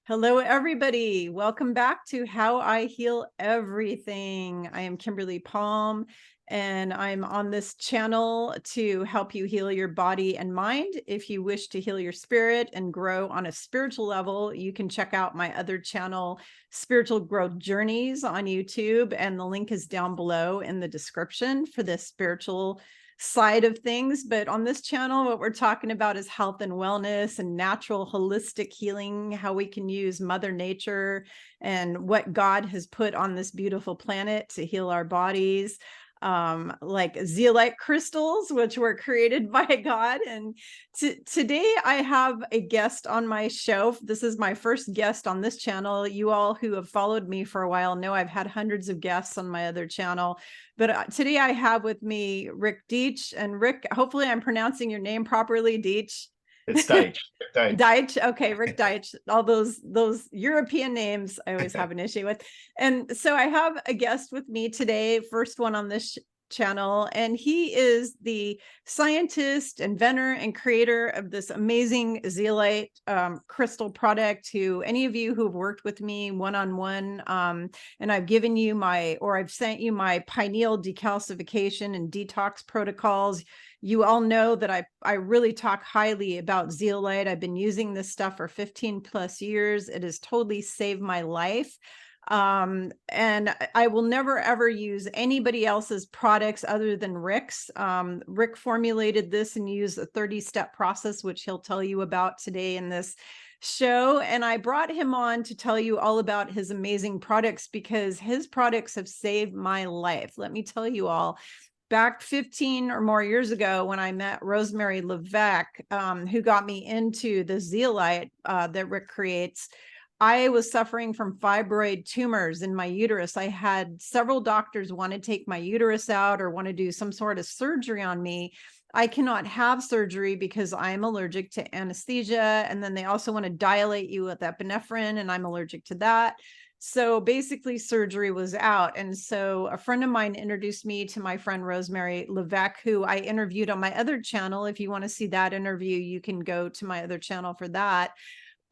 Hello, everybody. Welcome back to How I Heal Everything. I am Kimberly Palm, and I'm on this channel to help you heal your body and mind. If you wish to heal your spirit and grow on a spiritual level, you can check out my other channel, Spiritual Growth Journeys on YouTube, and the link is down below in the description for this spiritual side of things. But on this channel, what we're talking about is health and wellness and natural holistic healing, how we can use Mother Nature and what God has put on this beautiful planet to heal our bodies, like zeolite crystals, which were created by God. And today I have a guest on my show. This is my first guest on this channel. You all who have followed me for a while know I've had hundreds of guests on my other channel. But today I have with me Rik Deitsch. And Rik, hopefully I'm pronouncing your name properly, Deitsch. It's Deitsch. Deitsch. Deitsch. Okay, Rik Deitsch. All those European names I always have an issue with. And so I have a guest with me today, first one on this channel, and he is the scientist, inventor, and creator of this amazing zeolite crystal product. To any of you who've worked with me one-on-one, and I've given you I've sent you my pineal decalcification and detox protocols, you all know that I really talk highly about zeolite. I've been using this stuff for 15 plus years. It has totally saved my life. And I will never ever use anybody else's products other than Rik's. Rik formulated this and used a 30-step process, which he'll tell you about today in this show. And I brought him on to tell you all about his amazing products because his products have saved my life. Let me tell you all. Back 15 or more years ago, when I met Rosemary Levesque, who got me into the zeolite that Rik creates, I was suffering from fibroid tumors in my uterus. I had several doctors want to take my uterus out or want to do some sort of surgery on me. I cannot have surgery because I'm allergic to anesthesia. And then they also want to dilate you with epinephrine, and I'm allergic to that. So basically surgery was out. And so a friend of mine introduced me to my friend Rosemary Levesque, who I interviewed on my other channel. If you want to see that interview, you can go to my other channel for that.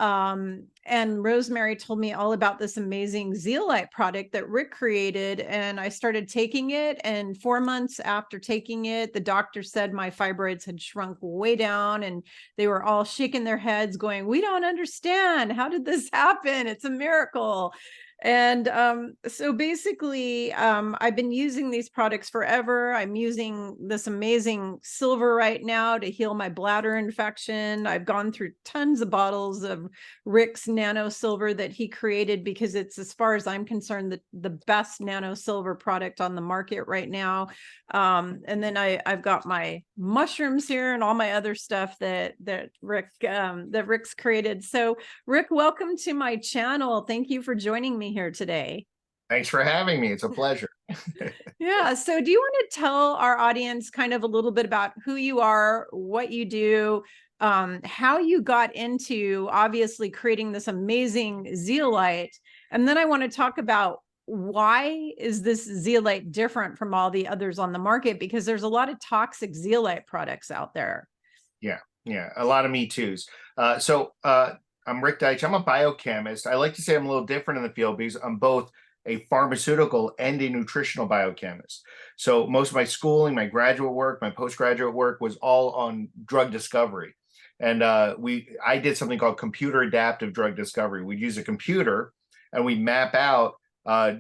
And Rosemary told me all about this amazing zeolite product that Rik created. And I started taking it. And 4 months after taking it, the doctor said my fibroids had shrunk way down, and they were all shaking their heads going, "We don't understand. How did this happen? It's a miracle." And so basically, I've been using these products forever. I'm using this amazing silver right now to heal my bladder infection. I've gone through tons of bottles of Rik's nano silver that he created because it's, as far as I'm concerned, the best nano silver product on the market right now. And then I've got my mushrooms here and all my other stuff that Rik's created. So Rik, welcome to my channel. Thank you for joining me here today. Thanks for having me. It's a pleasure. Yeah. So do you want to tell our audience kind of a little bit about who you are, what you do, how you got into obviously creating this amazing zeolite? And then I want to talk about why is this zeolite different from all the others on the market? Because there's a lot of toxic zeolite products out there. Yeah, a lot of Me Too's. I'm Rik Deitsch. I'm a biochemist. I like to say I'm a little different in the field because I'm both a pharmaceutical and a nutritional biochemist. So most of my schooling, my graduate work, my postgraduate work was all on drug discovery. And I did something called computer adaptive drug discovery. We'd use a computer and we map out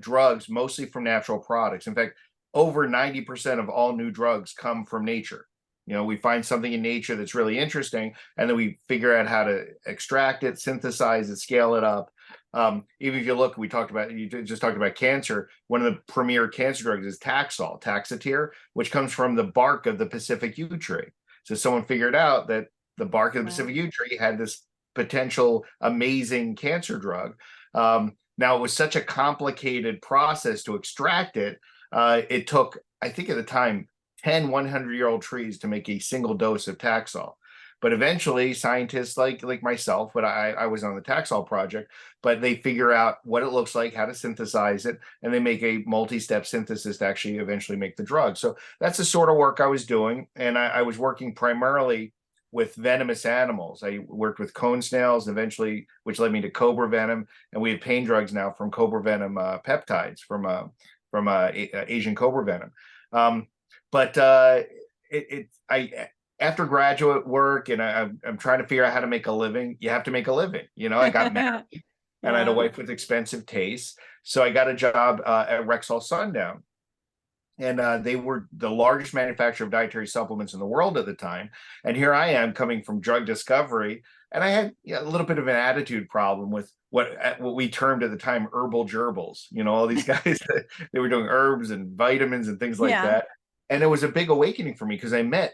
drugs mostly from natural products. In fact, over 90% of all new drugs come from nature. You know, we find something in nature that's really interesting, and then we figure out how to extract it, synthesize it, scale it up. Even if you look, you just talked about cancer. One of the premier cancer drugs is Taxotere, which comes from the bark of the Pacific yew tree. So someone figured out that the bark of the Pacific yew tree had this potential amazing cancer drug. Now, it was such a complicated process to extract it. It took, I think at the time, 10 100-year-old trees to make a single dose of Taxol. But eventually scientists like myself, but I was on the Taxol project, but they figure out what it looks like, how to synthesize it, and they make a multi-step synthesis to actually eventually make the drug. So that's the sort of work I was doing. And I was working primarily with venomous animals. I worked with cone snails, eventually, which led me to cobra venom, and we have pain drugs now from cobra venom peptides from Asian cobra venom. But I after graduate work, and I'm trying to figure out how to make a living. You have to make a living, I got married, and I had a wife with expensive tastes, so I got a job at Rexall Sundown. And they were the largest manufacturer of dietary supplements in the world at the time. And here I am coming from drug discovery, and I had a little bit of an attitude problem with what we termed at the time herbal gerbils. All these guys they were doing herbs and vitamins and things like that. And it was a big awakening for me because I met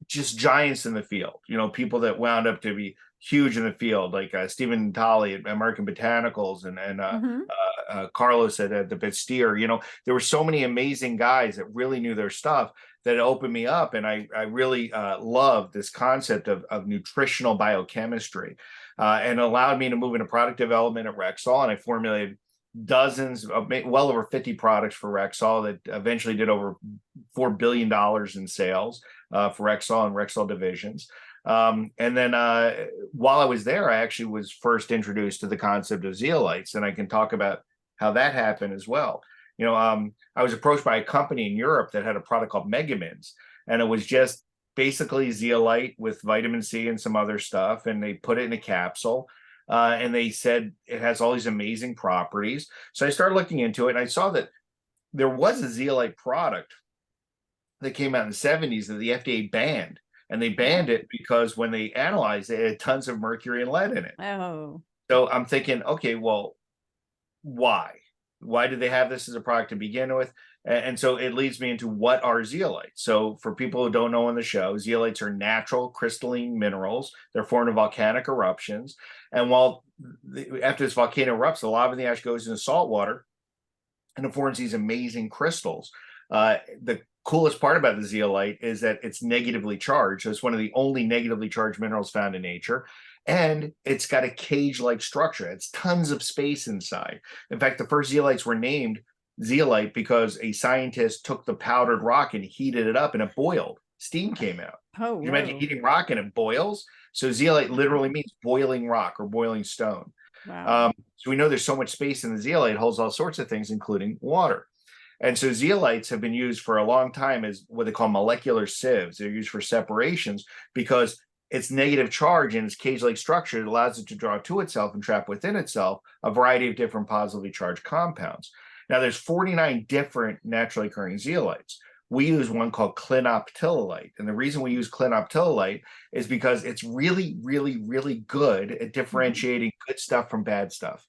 just giants in the field. People that wound up to be huge in the field, like Stephen Talley at American Botanicals, and Carlos at the Bastille. There were so many amazing guys that really knew their stuff that opened me up, and I really loved this concept of nutritional biochemistry, and allowed me to move into product development at Rexall, and I formulated dozens of well over 50 products for Rexall that eventually did over $4 billion in sales for Rexall and Rexall divisions. And then while I was there, I actually was first introduced to the concept of zeolites, and I can talk about how that happened as well. I was approached by a company in Europe that had a product called Megamins, and it was just basically zeolite with vitamin C and some other stuff, and they put it in a capsule. And they said it has all these amazing properties. So I started looking into it, and I saw that there was a zeolite product that came out in the 70s that the FDA banned. And they banned it because when they analyzed it, it had tons of mercury and lead in it. Oh. So I'm thinking, okay, well, why? Why did they have this as a product to begin with? And so it leads me into what are zeolites. So for people who don't know on the show, zeolites are natural crystalline minerals. They're formed in volcanic eruptions. And after this volcano erupts, a lot of the ash goes into salt water, and it forms these amazing crystals. The coolest part about the zeolite is that it's negatively charged. So it's one of the only negatively charged minerals found in nature. And it's got a cage-like structure. It's tons of space inside. In fact, the first zeolites were named zeolite because a scientist took the powdered rock and heated it up, and it boiled. Steam came out. Oh, you imagine heating rock and it boils? So zeolite literally means boiling rock or boiling stone. Wow. So we know there's so much space in the zeolite, it holds all sorts of things, including water. And so zeolites have been used for a long time as what they call molecular sieves. They're used for separations because its negative charge and its cage-like structure, it allows it to draw to itself and trap within itself a variety of different positively charged compounds. Now, there's 49 different naturally occurring zeolites. We use one called clinoptilolite. And the reason we use clinoptilolite is because it's really, really, really good at differentiating good stuff from bad stuff.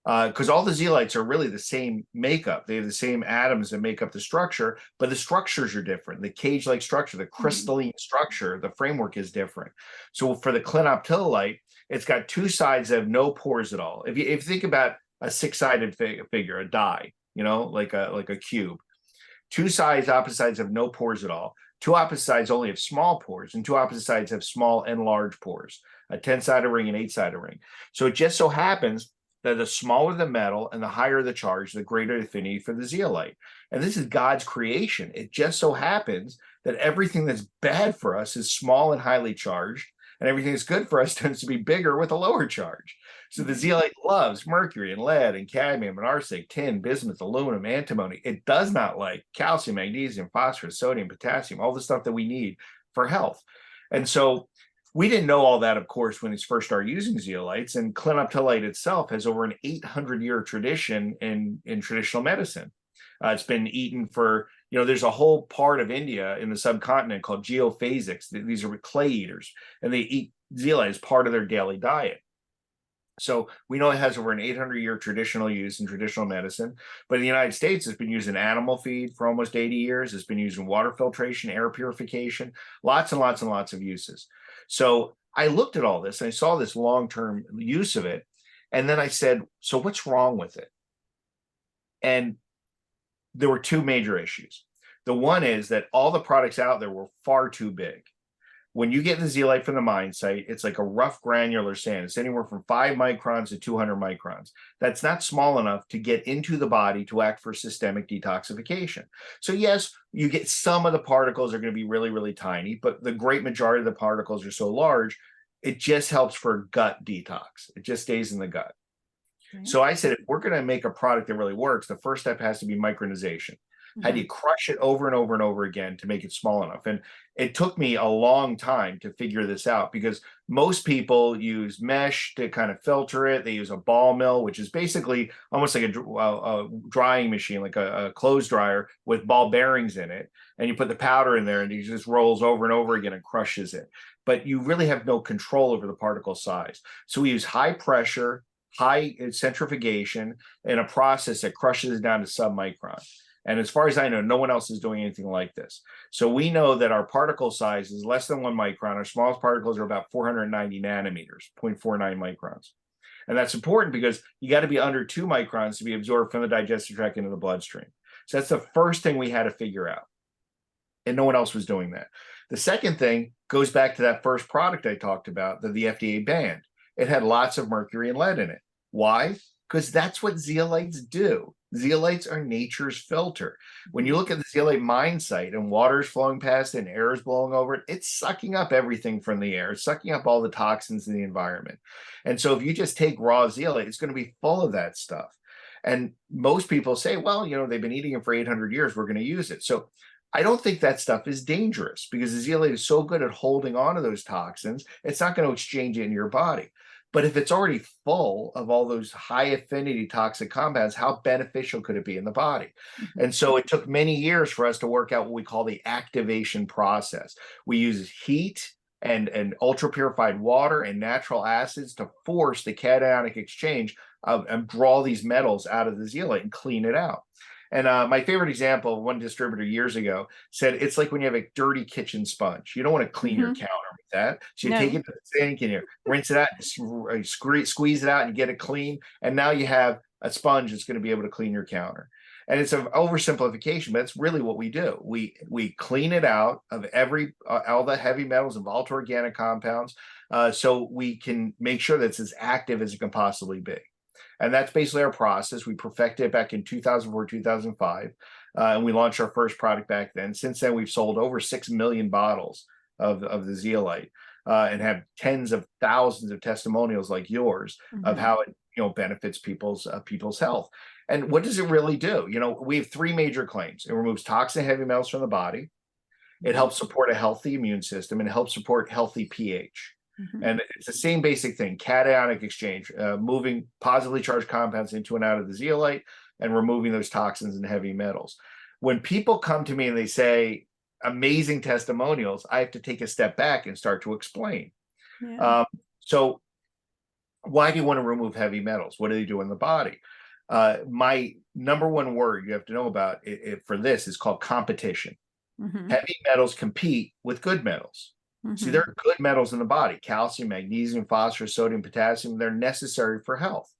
Because all the zeolites are really the same makeup. They have the same atoms that make up the structure, but the structures are different. The cage-like structure, the crystalline structure, the framework is different. So for the clinoptilolite, it's got two sides that have no pores at all. If you think about a six-sided figure, a die, like a cube, two sides, opposite sides have no pores at all. Two opposite sides only have small pores, and two opposite sides have small and large pores, a 10-sided ring and 8-sided ring. So it just so happens that the smaller the metal and the higher the charge, the greater affinity for the zeolite. And this is God's creation. It just so happens that everything that's bad for us is small and highly charged, and everything that's good for us tends to be bigger with a lower charge. So the zeolite loves mercury and lead and cadmium and arsenic, tin, bismuth, aluminum, antimony. It does not like calcium, magnesium, phosphorus, sodium, potassium, all the stuff that we need for health. And so we didn't know all that, of course, when we first started using zeolites, and clinoptilolite itself has over an 800-year tradition in traditional medicine. It's been eaten for, there's a whole part of India in the subcontinent called geophasics. These are clay eaters, and they eat zeolite as part of their daily diet. So we know it has over an 800-year traditional use in traditional medicine, but in the United States, it's been used in animal feed for almost 80 years. It's been used in water filtration, air purification, lots and lots and lots of uses. So I looked at all this and I saw this long-term use of it. And then I said, so what's wrong with it? And there were two major issues. The one is that all the products out there were far too big. When you get the zeolite from the mine site, it's like a rough granular sand. It's anywhere from 5 microns to 200 microns. That's not small enough to get into the body to act for systemic detoxification. So yes, you get some of the particles are going to be really, really tiny, but the great majority of the particles are so large, it just helps for gut detox. It just stays in the gut. Right. So I said, if we're going to make a product that really works, the first step has to be micronization. How do you crush it over and over and over again to make it small enough? And it took me a long time to figure this out, because most people use mesh to kind of filter it. They use a ball mill, which is basically almost like a drying machine, like a clothes dryer with ball bearings in it. And you put the powder in there and it just rolls over and over again and crushes it. But you really have no control over the particle size. So we use high pressure, high centrifugation in a process that crushes it down to sub-micron. And as far as I know, no one else is doing anything like this. So we know that our particle size is less than 1 micron. Our smallest particles are about 490 nanometers, 0.49 microns. And that's important because you got to be under 2 microns to be absorbed from the digestive tract into the bloodstream. So that's the first thing we had to figure out. And no one else was doing that. The second thing goes back to that first product I talked about that the FDA banned. It had lots of mercury and lead in it. Why? Because that's what zeolites do. Zeolites are nature's filter. When you look at the zeolite mine site and water is flowing past it and air is blowing over it, it's sucking up everything from the air. It's sucking up all the toxins in the environment. And so if you just take raw zeolite, it's going to be full of that stuff. And most people say, well, you know, they've been eating it for 800 years. We're going to use it. So I don't think that stuff is dangerous, because the zeolite is so good at holding on to those toxins, it's not going to exchange it in your body. But if it's already full of all those high affinity toxic compounds, how beneficial could it be in the body? And so it took many years for us to work out what we call the activation process. We use heat and ultra purified water and natural acids to force the cationic exchange and draw these metals out of the zeolite and clean it out. And my favorite example, one distributor years ago said, it's like when you have a dirty kitchen sponge. You don't want to clean your counter with that. So you take it to the sink and you rinse it out, squeeze it out and you get it clean. And now you have a sponge that's going to be able to clean your counter. And it's an oversimplification, but it's really what we do. We clean it out of all the heavy metals and volatile organic compounds, so we can make sure that it's as active as it can possibly be. And that's basically our process. We perfected it back in 2004, 2005, and we launched our first product back then. Since then, we've sold over 6 million bottles of the zeolite and have tens of thousands of testimonials like yours of how it benefits people's health. And what does it really do? We have 3 major claims. It removes toxic and heavy metals from the body. It helps support a healthy immune system, and it helps support healthy pH. And it's the same basic thing, cationic exchange, moving positively charged compounds into and out of the zeolite and removing those toxins and heavy metals. When people come to me and they say amazing testimonials, I have to take a step back and start to explain. So why do you want to remove heavy metals? What do they do in the body? My number one word you have to know about it for this is called competition. Heavy metals compete with good metals. See, there are good metals in the body: calcium, magnesium, phosphorus, sodium, potassium. They're necessary for health.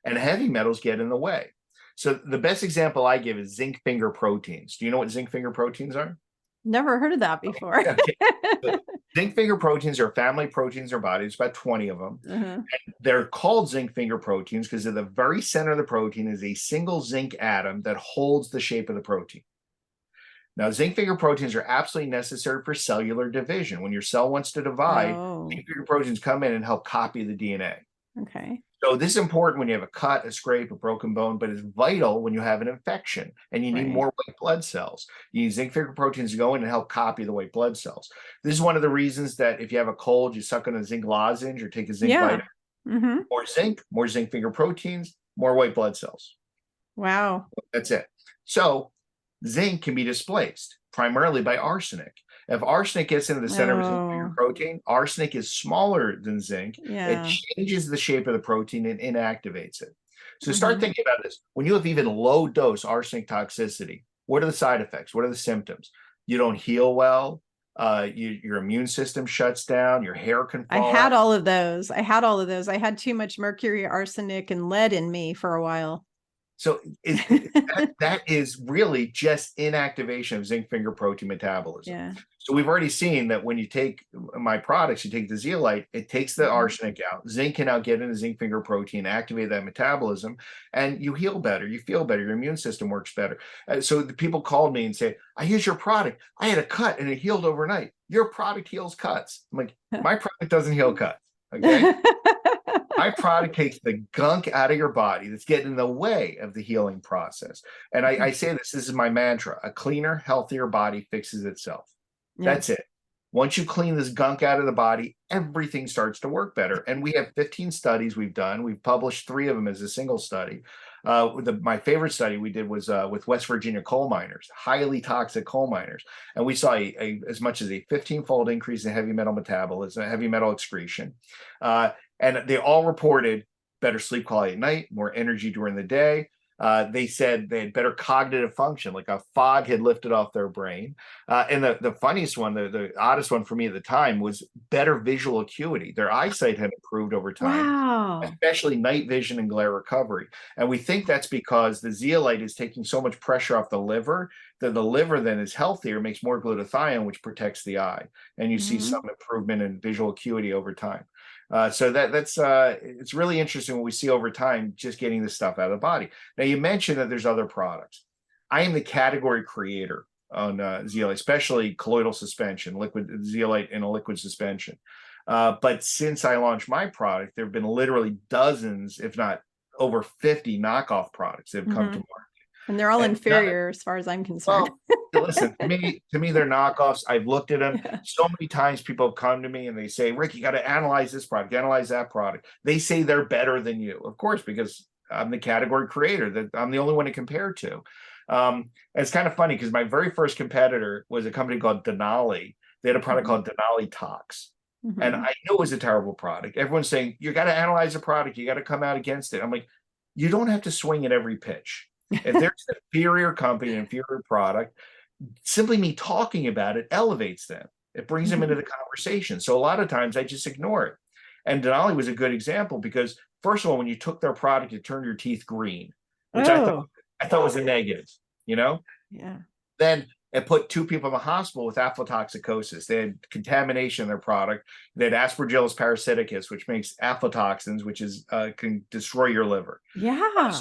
And heavy metals get in the way. So the best example I give is zinc finger proteins. Do you know what zinc finger proteins are? Never heard of that before. Okay. Zinc finger proteins are family proteins in our body. There's about 20 of them. And they're called zinc finger proteins because at the very center of the protein is a single zinc atom that holds the shape of the protein. Now, zinc finger proteins are absolutely necessary for cellular division. When your cell wants to divide, zinc finger proteins come in and help copy the DNA. Okay. So this is important when you have a cut, a scrape, a broken bone, but it's vital when you have an infection and you need more white blood cells. You need zinc finger proteins to go in and help copy the white blood cells. This is one of the reasons that if you have a cold, you suck on a zinc lozenge or take a zinc vitamin. More zinc finger proteins, more white blood cells. Wow. That's it. So zinc can be displaced primarily by arsenic. If arsenic gets into the center of zinc finger protein, arsenic is smaller than zinc. It changes the shape of the protein and inactivates it. So start thinking about this. When you have even low dose arsenic toxicity, what are the side effects? What are the symptoms? You don't heal well. Your immune system shuts down. Your hair can fall out. I had all of those. I had too much mercury, arsenic, and lead in me for a while. So that is really just inactivation of zinc finger protein metabolism. Yeah. So we've already seen that when you take my products, you take the zeolite, it takes the arsenic out. Zinc can now get into zinc finger protein, activate that metabolism, and you heal better. You feel better. Your immune system works better. So the people called me and say, I use your product. I had a cut and it healed overnight. Your product heals cuts. I'm like, my product doesn't heal cuts. Okay. My product takes the gunk out of your body that's getting in the way of the healing process. And I say this is my mantra: a cleaner, healthier body fixes itself. Yeah. That's it. Once you clean this gunk out of the body, everything starts to work better. And we have 15 studies we've done. We've published 3 of them as a single study. My favorite study we did was with West Virginia coal miners, highly toxic coal miners. And we saw as much as a 15-fold increase in heavy metal metabolism, heavy metal excretion. And they all reported better sleep quality at night, more energy during the day. They said they had better cognitive function, like a fog had lifted off their brain. And the funniest one, the oddest one for me at the time, was better visual acuity. Their eyesight had improved over time, Wow. especially night vision and glare recovery. And we think that's because the zeolite is taking so much pressure off the liver that the liver then is healthier, makes more glutathione, which protects the eye. And you see some improvement in visual acuity over time. So that's it's really interesting what we see over time, just getting this stuff out of the body. Now, you mentioned that there's other products. I am the category creator on zeolite, especially colloidal suspension, liquid zeolite in a liquid suspension. But since I launched my product, there have been literally dozens, if not over 50 knockoff products that have come to market. And they're all inferior as far as I'm concerned. Well, listen, to me, they're knockoffs. I've looked at them so many times. People have come to me and they say, Rik, you got to analyze this product, analyze that product. They say they're better than you, of course, because I'm the category creator, that I'm the only one to compare to. And it's kind of funny because my very first competitor was a company called Denali. They had a product called Denali Tox. And I knew it was a terrible product. Everyone's saying, you got to analyze the product. You got to come out against it. I'm like, you don't have to swing at every pitch. If there's an inferior company, an inferior product, simply me talking about it elevates them. It brings them into the conversation. So a lot of times I just ignore it. And Denali was a good example because, first of all, when you took their product, it turned your teeth green, which I thought was a negative, you know? Yeah. Then it put 2 people in the hospital with aflatoxicosis. They had contamination in their product. They had Aspergillus parasiticus, which makes aflatoxins, which is can destroy your liver. Yeah.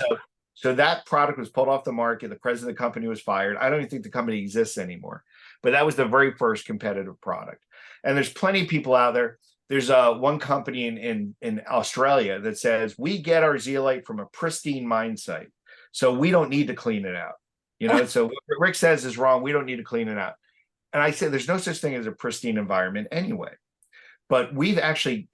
So that product was pulled off the market. The president of the company was fired. I don't even think the company exists anymore. But that was the very first competitive product. And there's plenty of people out there. There's one company in Australia that says, we get our zeolite from a pristine mine site, so we don't need to clean it out. You know, so what Rik says is wrong. We don't need to clean it out. And I say there's no such thing as a pristine environment anyway. But we've actually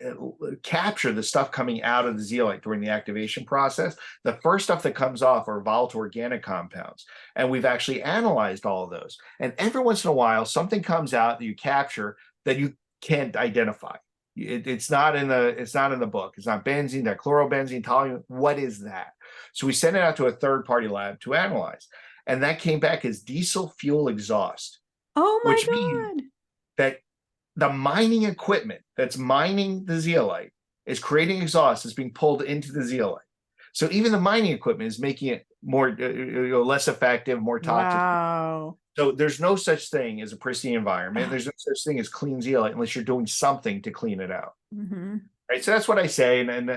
captured the stuff coming out of the zeolite during the activation process. The first stuff that comes off are volatile organic compounds. And we've actually analyzed all of those. And every once in a while, something comes out that you capture that you can't identify. It's not in the book. It's not benzene, dichlorobenzene, toluene. What is that? So we sent it out to a third-party lab to analyze. And that came back as diesel fuel exhaust. Oh my which God. means that the mining equipment that's mining the zeolite is creating exhaust that's being pulled into the zeolite. So even the mining equipment is making it more less effective, more toxic. Wow. So there's no such thing as a pristine environment. There's no such thing as clean zeolite unless you're doing something to clean it out. Right. So that's what I say. And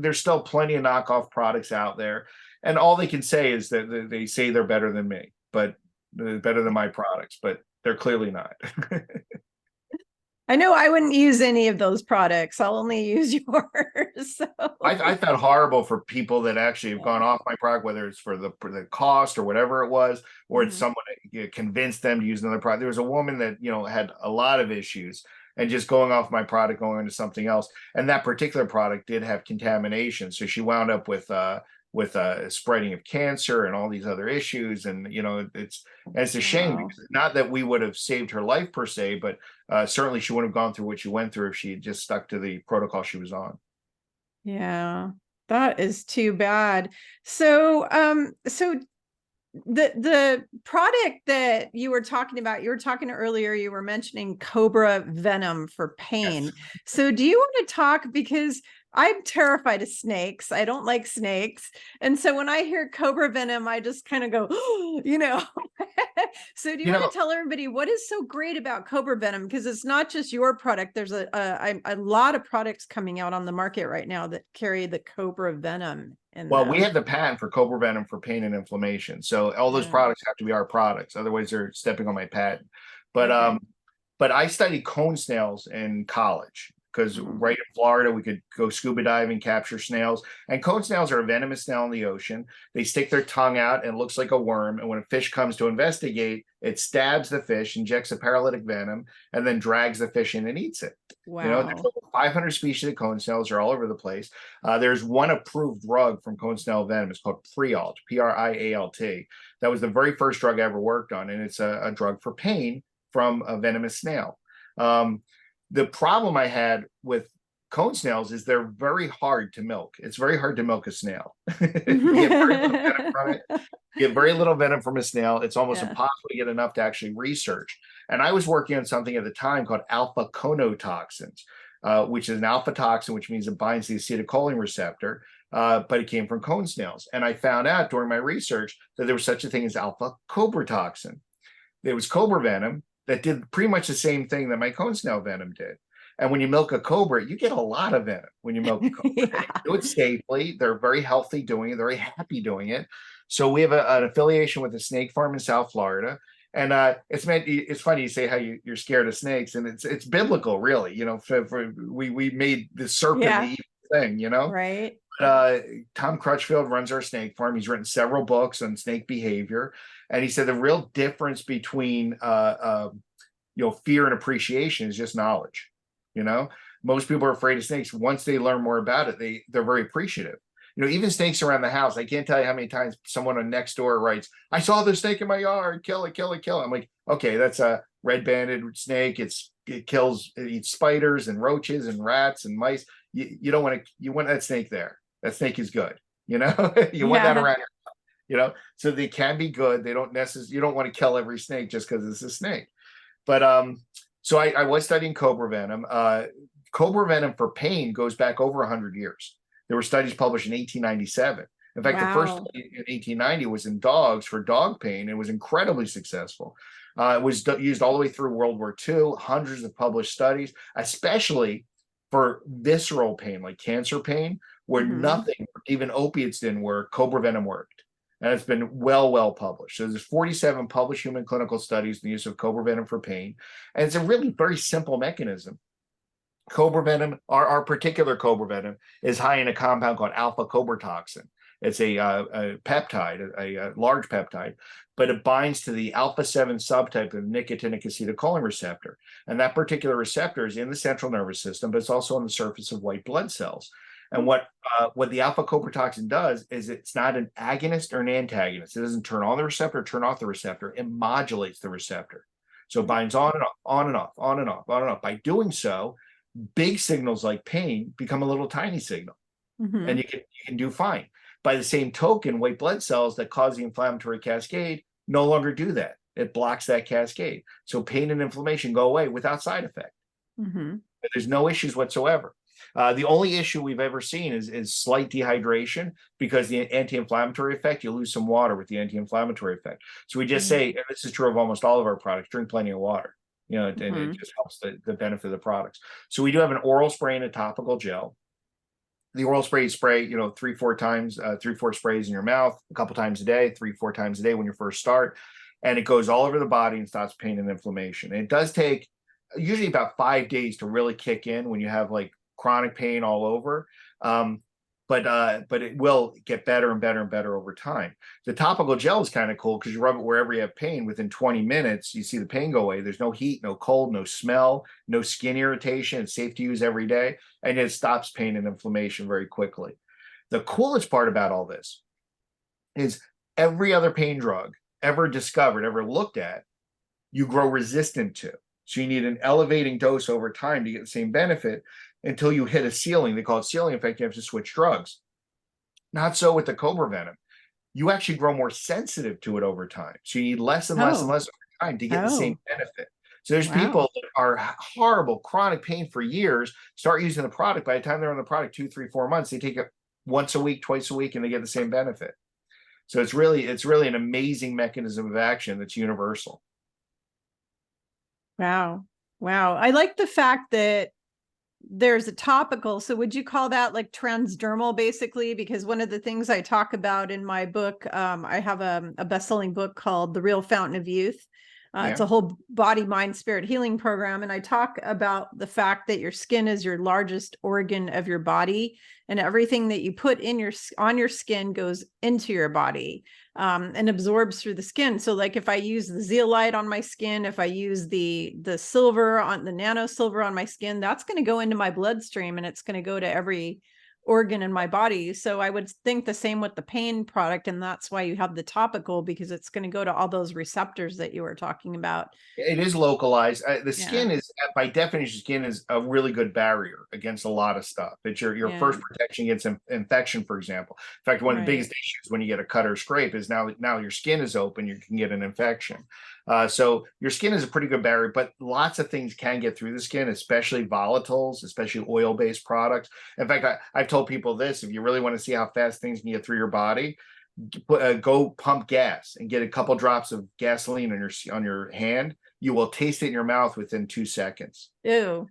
there's still plenty of knockoff products out there. And all they can say is that they say they're better than me, but better than my products, but they're clearly not. I know I wouldn't use any of those products. I'll only use yours. So. I felt horrible for people that actually have gone off my product, whether it's for the cost or whatever it was, or it's someone that convinced them to use another product. There was a woman that, had a lot of issues and just going off my product, going into something else. And that particular product did have contamination. So she wound up with spreading of cancer and all these other issues. And, it's a shame, because not that we would have saved her life per se, but certainly she wouldn't have gone through what she went through if she had just stuck to the protocol she was on. Yeah, that is too bad. So, the product that you were talking about, earlier, you were mentioning cobra venom for pain. Yes. So do you want to talk, because I'm terrified of snakes. I don't like snakes. And so when I hear cobra venom, I just kind of go, you know. So do you You want know, to tell everybody what is so great about cobra venom? Because it's not just your product. There's a lot of products coming out on the market right now that carry the cobra venom in well, we them. have the patent for cobra venom for pain and inflammation. So all those Yeah. products have to be our products. Otherwise, they're stepping on my patent. But Okay. but I studied cone snails in college because Mhm. right in Florida, we could go scuba diving, capture snails. And cone snails are a venomous snail in the ocean. They stick their tongue out and it looks like a worm. And when a fish comes to investigate, it stabs the fish, injects a paralytic venom, and then drags the fish in and eats it. You know, there's Wow. over 500 species of cone snails. They're all over the place. There's one approved drug from cone snail venom. It's called Prialt, Prialt. That was the very first drug I ever worked on. And it's a drug for pain from a venomous snail. The problem I had with cone snails is they're very hard to milk. It's very hard to milk a snail. You get very little venom from it. You get very little venom from a snail. It's almost Yeah. impossible to get enough to actually research. And I was working on something at the time called alpha conotoxins, which is an alpha toxin, which means it binds the acetylcholine receptor. But it came from cone snails. And I found out during my research that there was such a thing as alpha cobra toxin. There was cobra venom that did pretty much the same thing that my cone snail venom did. And when you milk a cobra, you get a lot of venom when you milk a cobra. Yeah. Do it safely. They're very healthy doing it. They're very happy doing it. So we have an affiliation with a snake farm in South Florida. And it's funny you say how you're scared of snakes, and it's biblical, really. You know, we made the serpent Yeah. the evil thing. You know, Right. Tom Crutchfield runs our snake farm. He's written several books on snake behavior, and he said the real difference between fear and appreciation is just knowledge. You know, most people are afraid of snakes. Once they learn more about it, they're very appreciative. You know, even snakes around the house. I can't tell you how many times someone on next door writes, "I saw the snake in my yard. Kill it, kill it, kill it." I'm like, okay, that's a red-banded snake. It eats spiders and roaches and rats and mice. You don't want to. You want that snake there. That snake is good. You know, you want that Yeah. around. You know, so they can be good. They don't necessarily. You don't want to kill every snake just because it's a snake. But so I was studying cobra venom. Cobra venom for pain goes back over 100 years. There were studies published in 1897. In fact, the first Wow. study in 1890 was in dogs for dog pain. It was incredibly successful. It was used all the way through World War II, hundreds of published studies, especially for visceral pain, like cancer pain, where Mhm. nothing, even opiates didn't work, cobra venom worked. And it's been well published. So there's 47 published human clinical studies in the use of cobra venom for pain. And it's a really very simple mechanism. Cobra venom, our particular cobra venom, is high in a compound called alpha cobratoxin. It's a peptide, a large peptide, but it binds to the alpha 7 subtype of nicotinic acetylcholine receptor. And that particular receptor is in the central nervous system, but it's also on the surface of white blood cells. And what the alpha cobratoxin does is it's not an agonist or an antagonist. It doesn't turn on the receptor, turn off the receptor. It modulates the receptor. So it binds on and off, on and off, on and off, on and off. By doing so, big signals like pain become a little tiny signal, and Mhm. you can do fine. By the same token, white blood cells that cause the inflammatory cascade no longer do that. It blocks that cascade. So pain and inflammation go away without side effect. Mhm. There's no issues whatsoever. The only issue we've ever seen is slight dehydration, because the anti-inflammatory effect, you lose some water with the anti-inflammatory effect. So we just Mhm. say, and this is true of almost all of our products, drink plenty of water. You know, and it Mhm. just helps the benefit of the products. So we do have an oral spray and a topical gel. The oral spray, you spray, you know, 3-4 times, 3-4 sprays in your mouth a couple times a day, 3-4 times a day when you first start. And it goes all over the body and stops pain and inflammation. And it does take usually about 5 days to really kick in when you have like chronic pain all over. But it will get better and better and better over time. The topical gel is kind of cool because you rub it wherever you have pain. Within 20 minutes, you see the pain go away. There's no heat, no cold, no smell, no skin irritation. It's safe to use every day, and it stops pain and inflammation very quickly. The coolest part about all this is every other pain drug ever discovered, ever looked at, you grow resistant to. So you need an elevating dose over time to get the same benefit until you hit a ceiling. They call it ceiling effect. You have to switch drugs. Not so with the cobra venom. You actually grow more sensitive to it over time. So you need less and less and Oh. less over time to get the same Oh. benefit. So there's Wow. people that are horrible chronic pain for years, start using the product. By the time they're on the product 2, 3, 4 months, they take it once a week, twice a week, and they get the same benefit. So it's really an amazing mechanism of action that's universal. Wow. Wow. I like the fact that there's a topical. So would you call that like transdermal basically? Because one of the things I talk about in my book, I have a best-selling book called The Real Fountain of Youth. It's a whole body, mind, spirit healing program. And I talk about the fact that your skin is your largest organ of your body, and everything that you put on your skin goes into your body, and absorbs through the skin. So like if I use the zeolite on my skin, if I use the silver on the nano silver on my skin, that's going to go into my bloodstream, and it's going to go to every organ in my body. So I would think the same with the pain product. And that's why you have the topical, because it's going to go to all those receptors that you were talking about. It is localized. The skin Yeah. is, by definition, skin is a really good barrier against a lot of stuff. It's your first protection against infection, for example. In fact, one of the biggest issues when you get a cut or scrape is now your skin is open, you can get an infection. So your skin is a pretty good barrier, but lots of things can get through the skin, especially volatiles, especially oil-based products. In fact, I've told people this: if you really want to see how fast things can get through your body, go pump gas and get a couple drops of gasoline on your hand. You will taste it in your mouth within 2 seconds. Ew.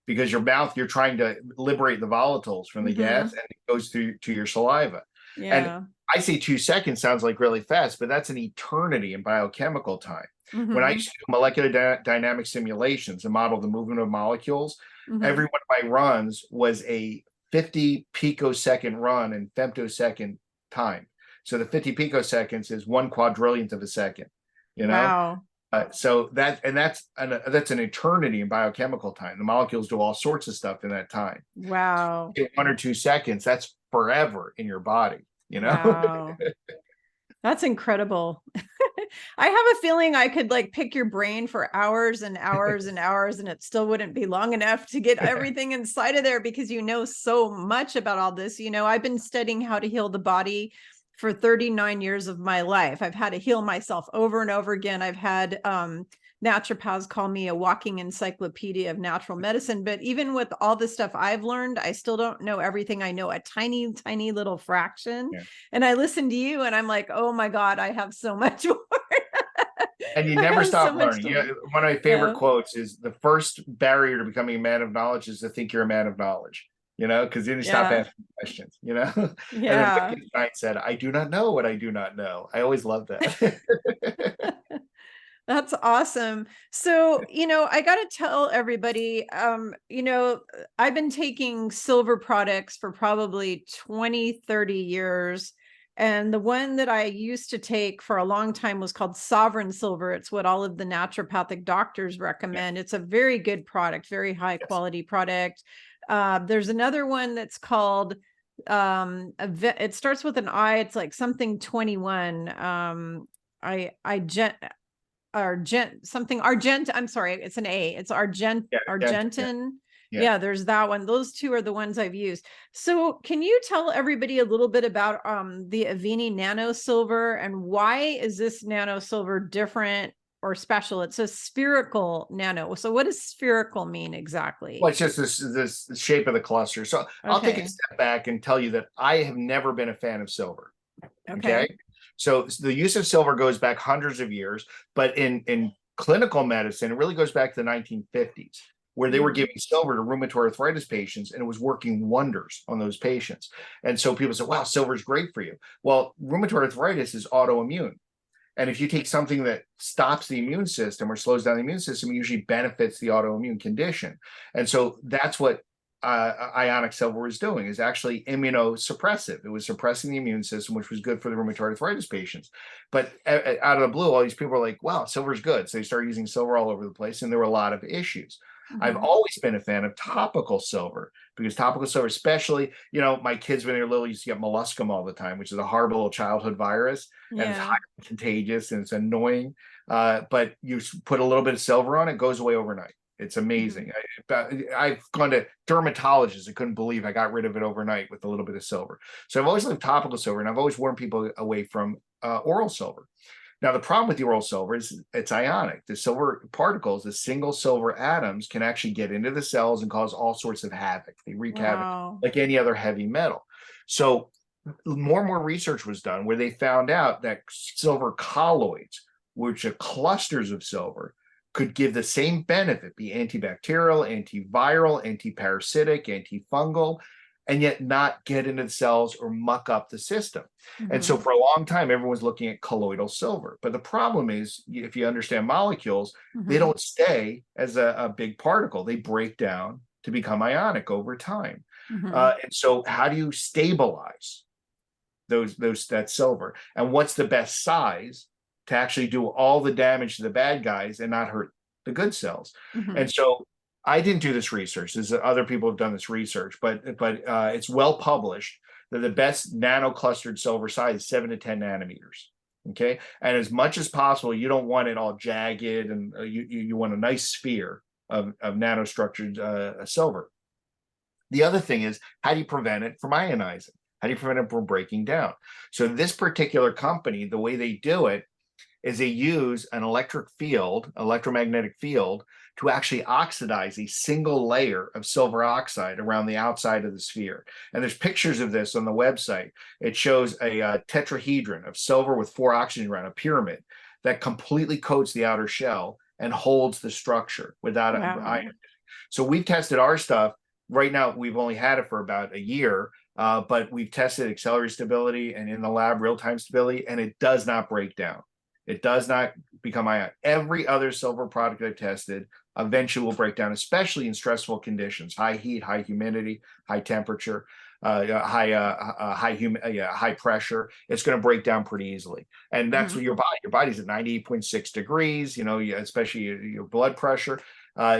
Because your mouth, you're trying to liberate the volatiles from the gas, and it goes through to your saliva. Yeah. And I say 2 seconds sounds like really fast, but that's an eternity in biochemical time. When I used to do molecular dynamic simulations and model the movement of molecules, every one of my runs was a 50 picosecond run in femtosecond time. So the 50 picoseconds is 1/4 of a second, you know? Wow. So that's an eternity in biochemical time. The molecules do all sorts of stuff in that time. Wow. 1 or 2 seconds, that's forever in your body, you know? Wow. That's incredible. I have a feeling I could like pick your brain for hours and hours and hours, and it still wouldn't be long enough to get everything inside of there, because you know so much about all this. You know, I've been studying how to heal the body for 39 years of my life. I've had to heal myself over and over again. I've had naturopaths call me a walking encyclopedia of natural medicine. But even with all the stuff I've learned, I still don't know everything. I know a tiny, tiny little fraction. Yeah. And I listen to you and I'm like, oh my God, I have so much more. And you never stop learning. One of my favorite quotes is, the first barrier to becoming a man of knowledge is to think you're a man of knowledge. You know, because then you stop asking questions, you know? Yeah. And then Wittgenstein said, I do not know what I do not know. I always love that. That's awesome. So, you know, I got to tell everybody, you know, I've been taking silver products for probably 20, 30 years. And the one that I used to take for a long time was called Sovereign Silver. It's what all of the naturopathic doctors recommend. It's a very good product, very high quality product. There's another one that's called, it starts with an I, it's like something 21. Something Argent. I'm sorry, it's an A. It's Argentin. Yeah, there's that one. Those two are the ones I've used. So can you tell everybody a little bit about the Avini Nano Silver, and why is this Nano Silver different or special? It's a spherical nano. So what does spherical mean exactly? Well, it's just this shape of the cluster. So I'll take a step back and tell you that I have never been a fan of silver. Okay. So the use of silver goes back hundreds of years, but in clinical medicine, it really goes back to the 1950s, where they were giving silver to rheumatoid arthritis patients, and it was working wonders on those patients. And so people said, wow, silver is great for you. Well, rheumatoid arthritis is autoimmune. And if you take something that stops the immune system or slows down the immune system, it usually benefits the autoimmune condition. And so that's what ionic silver was doing, is actually immunosuppressive. It was suppressing the immune system, which was good for the rheumatoid arthritis patients. But out of the blue, all these people were like, wow, silver's good. So they started using silver all over the place, and there were a lot of issues. I've always been a fan of topical silver, because topical silver, especially, you know, my kids when they were little used to get molluscum all the time, which is a horrible little childhood virus, and it's highly contagious and it's annoying. But you put a little bit of silver on it, goes away overnight. It's amazing. I've gone to dermatologists and couldn't believe I got rid of it overnight with a little bit of silver. So I've always loved topical silver, and I've always warned people away from oral silver. Now, the problem with the oral silver is it's ionic. The silver particles, the single silver atoms, can actually get into the cells and cause all sorts of havoc. They wreak havoc Wow. like any other heavy metal. So more and more research was done where they found out that silver colloids, which are clusters of silver, could give the same benefit, be antibacterial, antiviral, antiparasitic, antifungal, and yet not get into the cells or muck up the system. And so for a long time, everyone was looking at colloidal silver. But the problem is, if you understand molecules, they don't stay as a big particle. They break down to become ionic over time. And so how do you stabilize that silver? And what's the best size to actually do all the damage to the bad guys and not hurt the good cells? And so I didn't do this research. There's other people have done this research, but it's well published that the best nano-clustered silver size is 7 to 10 nanometers. Okay, and as much as possible, you don't want it all jagged, and you want a nice sphere of nanostructured silver. The other thing is, how do you prevent it from ionizing? How do you prevent it from breaking down? So this particular company, the way they do it is they use an electromagnetic field, to actually oxidize a single layer of silver oxide around the outside of the sphere. And there's pictures of this on the website. It shows a tetrahedron of silver with 4 oxygen around, a pyramid that completely coats the outer shell and holds the structure without ion. So we've tested our stuff. Right now, we've only had it for about a year, but we've tested accelerated stability and in the lab real-time stability, and it does not break down. It does not become ion. Every other silver product I've tested eventually will break down, especially in stressful conditions: high heat, high humidity, high temperature, high pressure. It's going to break down pretty easily. And that's what your body's at 98.6 degrees, especially your blood pressure.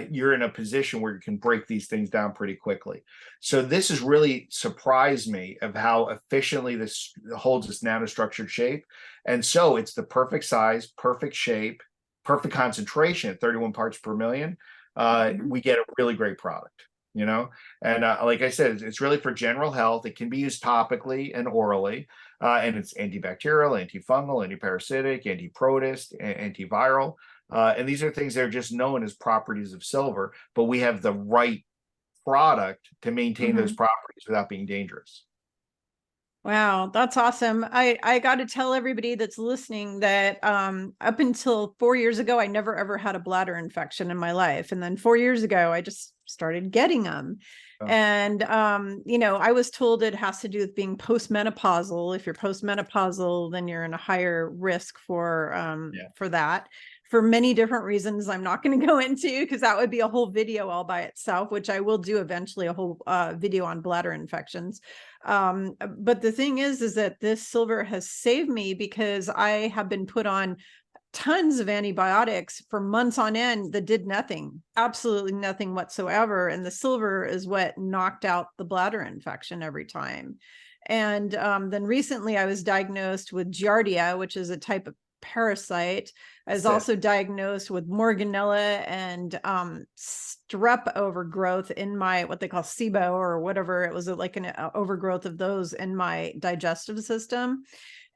You're in a position where you can break these things down pretty quickly. So this has really surprised me of how efficiently this holds this nanostructured shape. And so it's the perfect size, perfect shape, perfect concentration at 31 parts per million. We get a really great product, and like I said, it's really for general health. It can be used topically and orally, and it's antibacterial, antifungal, antiparasitic, antiprotist, antiviral. And these are things that are just known as properties of silver, but we have the right product to maintain those properties without being dangerous. Wow, that's awesome. I got to tell everybody that's listening that up until 4 years ago, I never ever had a bladder infection in my life. And then 4 years ago, I just started getting them. Oh. And, I was told it has to do with being postmenopausal. If you're postmenopausal, then you're in a higher risk for that. For many different reasons I'm not going to go into, because that would be a whole video all by itself, which I will do eventually, a whole video on bladder infections. But the thing is that this silver has saved me, because I have been put on tons of antibiotics for months on end that did nothing, absolutely nothing whatsoever. And the silver is what knocked out the bladder infection every time. And then recently I was diagnosed with Giardia, which is a type of parasite. I was also diagnosed with Morganella and strep overgrowth in my, what they call SIBO or whatever. It was like an overgrowth of those in my digestive system.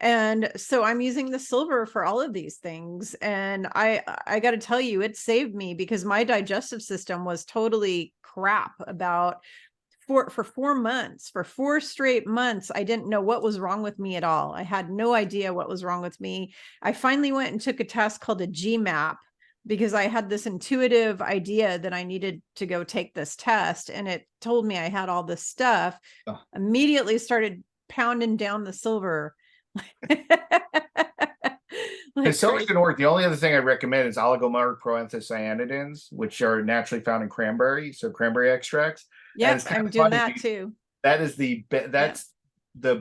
And so I'm using the silver for all of these things. And I got to tell you, it saved me, because my digestive system was totally crap for 4 months. For 4 straight months, I didn't know what was wrong with me at all. I had no idea what was wrong with me. I finally went and took a test called a GMAP, because I had this intuitive idea that I needed to go take this test, and it told me I had all this stuff. Immediately started pounding down the silver. The silver's going to work. The only other thing I recommend is oligomeric proanthocyanidins, which are naturally found in cranberry, so cranberry extracts. Yeah, I'm doing that too. That's the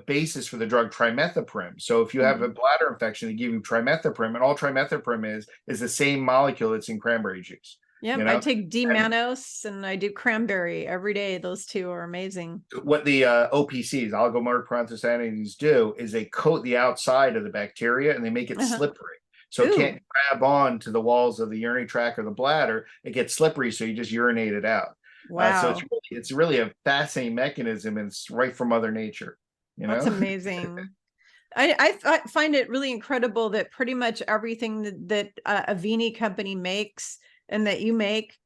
basis for the drug trimethoprim. So if you have a bladder infection, they give you trimethoprim, and all trimethoprim is the same molecule that's in cranberry juice. Yeah, I take D-mannose and I do cranberry every day. Those two are amazing. What the OPCs, oligomeric proanthocyanidins, do is they coat the outside of the bacteria and they make it slippery. So it can't grab on to the walls of the urinary tract or the bladder. It gets slippery, so you just urinate it out. Wow. So it's really a fascinating mechanism, and it's right from Mother Nature. That's amazing. I find it really incredible that pretty much everything that Avini company makes and that you make,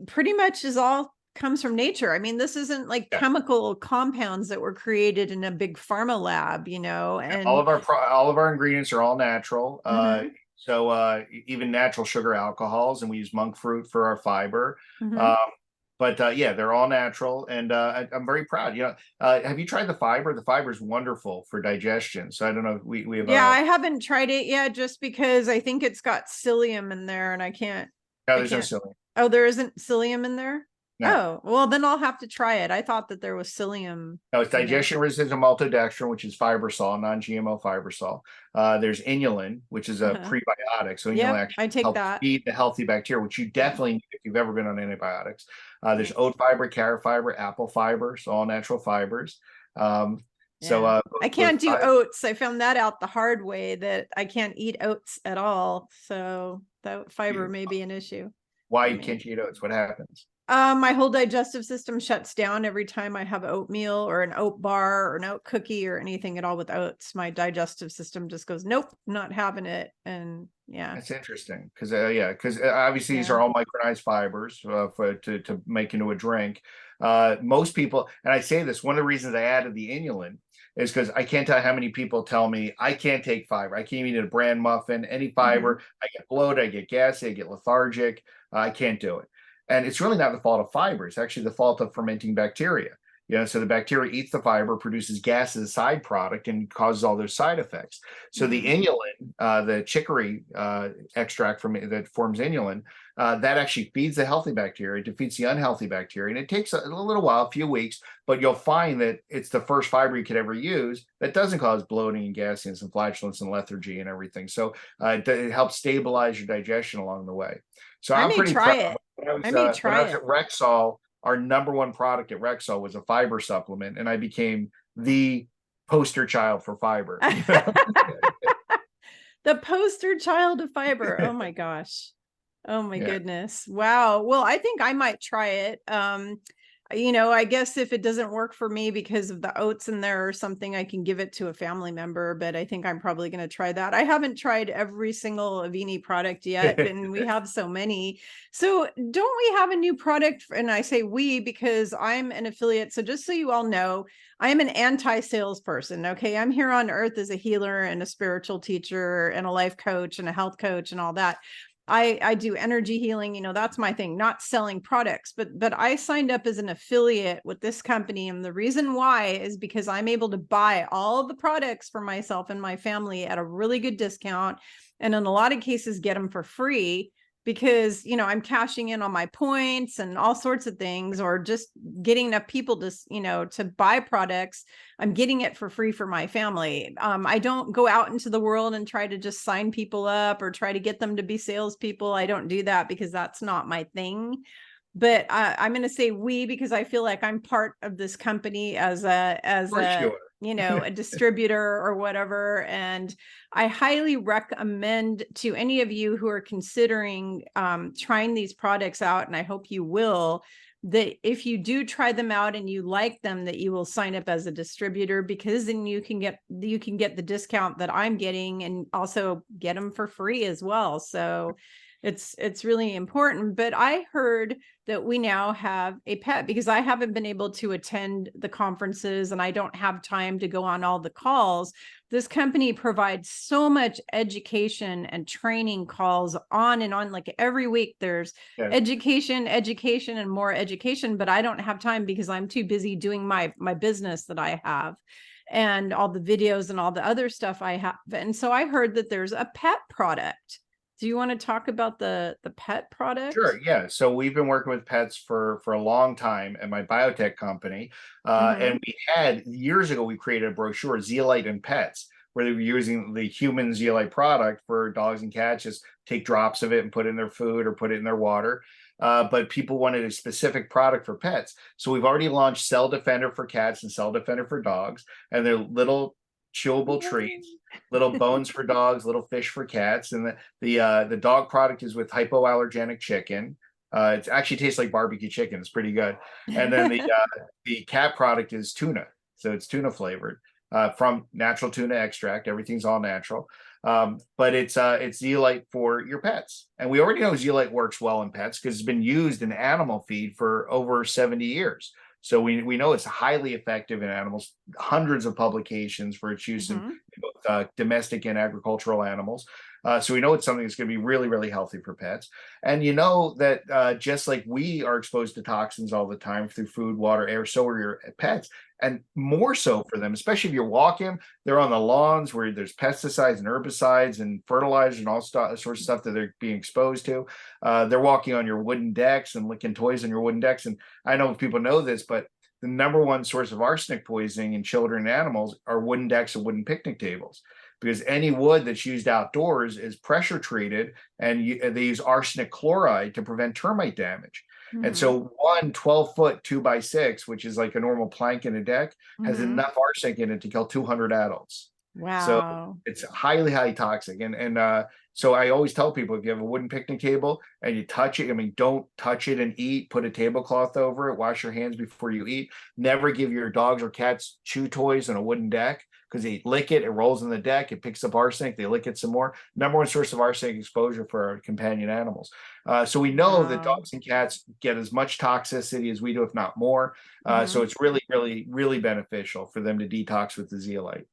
pretty much is all comes from nature. I mean, this isn't like Yeah. chemical compounds that were created in a big pharma lab, All and of our ingredients are all natural. Mhm. Even natural sugar alcohols, and we use monk fruit for our fiber. Mhm. Um, but yeah, they're all natural, and I'm very proud. Have you tried the fiber? The fiber is wonderful for digestion. So I don't know. We have Yeah, I haven't tried it yet just because I think it's got psyllium in there and no, I there's no can't. silly. Oh, there isn't psyllium in there? No. Oh, well then I'll have to try it. I thought that there was psyllium No, it's in there. digestion resistant maltodextrin, which is fibersol, non-GMO fibersol. There's inulin, which is a Uh-huh. prebiotic. So inulin Yep, actually I take helps that. feed the healthy bacteria, which you Yeah. definitely need if you've ever been on antibiotics. There's Yeah. oat fiber, carrot fiber, apple fiber, so all natural fibers. Um, so Yeah. I both can't do oats. I found that out the hard way that I can't eat oats at all. So that fiber may be an issue for why me. can't you eat oats? What happens? My whole digestive system shuts down every time I have oatmeal or an oat bar or an oat cookie or anything at all with oats. My digestive system just goes, nope, not having it. And yeah, That's interesting because because obviously these yeah. are all micronized fibers to make into a drink. Most people, and I say this, one of the reasons I added the inulin is because I can't tell how many people tell me I can't take fiber. I can't eat a bran muffin, any Mhm. fiber. I get bloated, I get gassy, I get lethargic. I can't do it. And it's really not the fault of fiber. It's actually the fault of fermenting bacteria. So the bacteria eats the fiber, produces gas as a side product, and causes all those side effects. So the Mhm. inulin, the chicory extract from it that forms inulin, that actually feeds the healthy bacteria, defeats the unhealthy bacteria, and it takes a little while, a few weeks, but you'll find that it's the first fiber you could ever use that doesn't cause bloating and gasiness and flatulence and lethargy and everything. So it helps stabilize your digestion along the way. So I I'm may pretty try proud. it. I may When try I was at it. Rexall, our number one product at Rexall was a fiber supplement, and I became the poster child for fiber. The poster child of fiber. Oh my gosh. Oh my Yeah. goodness. Wow. Well, I think I might try it. I guess if it doesn't work for me because of the oats in there or something, I can give it to a family member, but I think I'm probably going to try that. I haven't tried every single Avini product yet, and we have so many. So, don't we have a new product? And I say we because I'm an affiliate. So, just so you all know, I am an anti-salesperson. Okay. I'm here on earth as a healer and a spiritual teacher and a life coach and a health coach and all that. I do energy healing, that's my thing, not selling products, but I signed up as an affiliate with this company. And the reason why is because I'm able to buy all the products for myself and my family at a really good discount. And in a lot of cases, get them for free because, I'm cashing in on my points and all sorts of things, or just getting enough people to buy products. I'm getting it for free for my family. I don't go out into the world and try to just sign people up or try to get them to be salespeople. I don't do that because that's not my thing. But I'm going to say we because I feel like I'm part of this company as Of course you a distributor or whatever. And I highly recommend to any of you who are considering trying these products out, and I hope you will, that if you do try them out and you like them, that you will sign up as a distributor, because then you can get the discount that I'm getting and also get them for free as well. So it's really important. But I heard that we now have a pet, because I haven't been able to attend the conferences and I don't have time to go on all the calls. This company provides so much education and training calls on and on. Like every week there's Yeah. education, and more education, but I don't have time because I'm too busy doing my business that I have and all the videos and all the other stuff I have. And so I heard that there's a pet product. Do you want to talk about the pet product? Sure. Yeah. So we've been working with pets for a long time at my biotech company, Mm-hmm. and we had years ago we created a brochure, Zeolite and Pets, where they were using the human zeolite product for dogs and cats. Just take drops of it and put it in their food or put it in their water. But people wanted a specific product for pets, so we've already launched Cell Defender for cats and Cell Defender for dogs, and they're little chewable treats, little bones for dogs, little fish for cats, and the dog product is with hypoallergenic chicken. It actually tastes like barbecue chicken. It's pretty good. And then the cat product is tuna, so it's tuna flavored. from natural tuna extract. Everything's all natural. But it's zeolite for your pets. And we already know zeolite works well in pets because it's been used in animal feed for over 70 years. So we know it's highly effective in animals, hundreds of publications for its use in both domestic and agricultural animals. So we know it's something that's going to be really, really healthy for pets. And you know that just like we are exposed to toxins all the time through food, water, air, so are your pets. And more so for them, especially if you're walking, they're on the lawns where there's pesticides and herbicides and fertilizers and all sorts of stuff that they're being exposed to. They're walking on your wooden decks and licking toys on your wooden decks. And I know people know this, but the number one source of arsenic poisoning in children and animals are wooden decks and wooden picnic tables, because any wood that's used outdoors is pressure treated, and they use arsenic chloride to prevent termite damage. And so one 12-foot 2x6, which is like a normal plank in a deck, has enough arsenic in it to kill 200 adults. Wow. So it's highly, highly toxic. And so I always tell people, if you have a wooden picnic table and you touch it, I mean, don't touch it and eat. Put a tablecloth over it. Wash your hands before you eat. Never give your dogs or cats chew toys on a wooden deck, because they lick it, it rolls in the deck, it picks up arsenic, they lick it some more. Number one source of arsenic exposure for our companion animals. So we know that dogs and cats get as much toxicity as we do, if not more. So it's really, really, really beneficial for them to detox with the zeolite.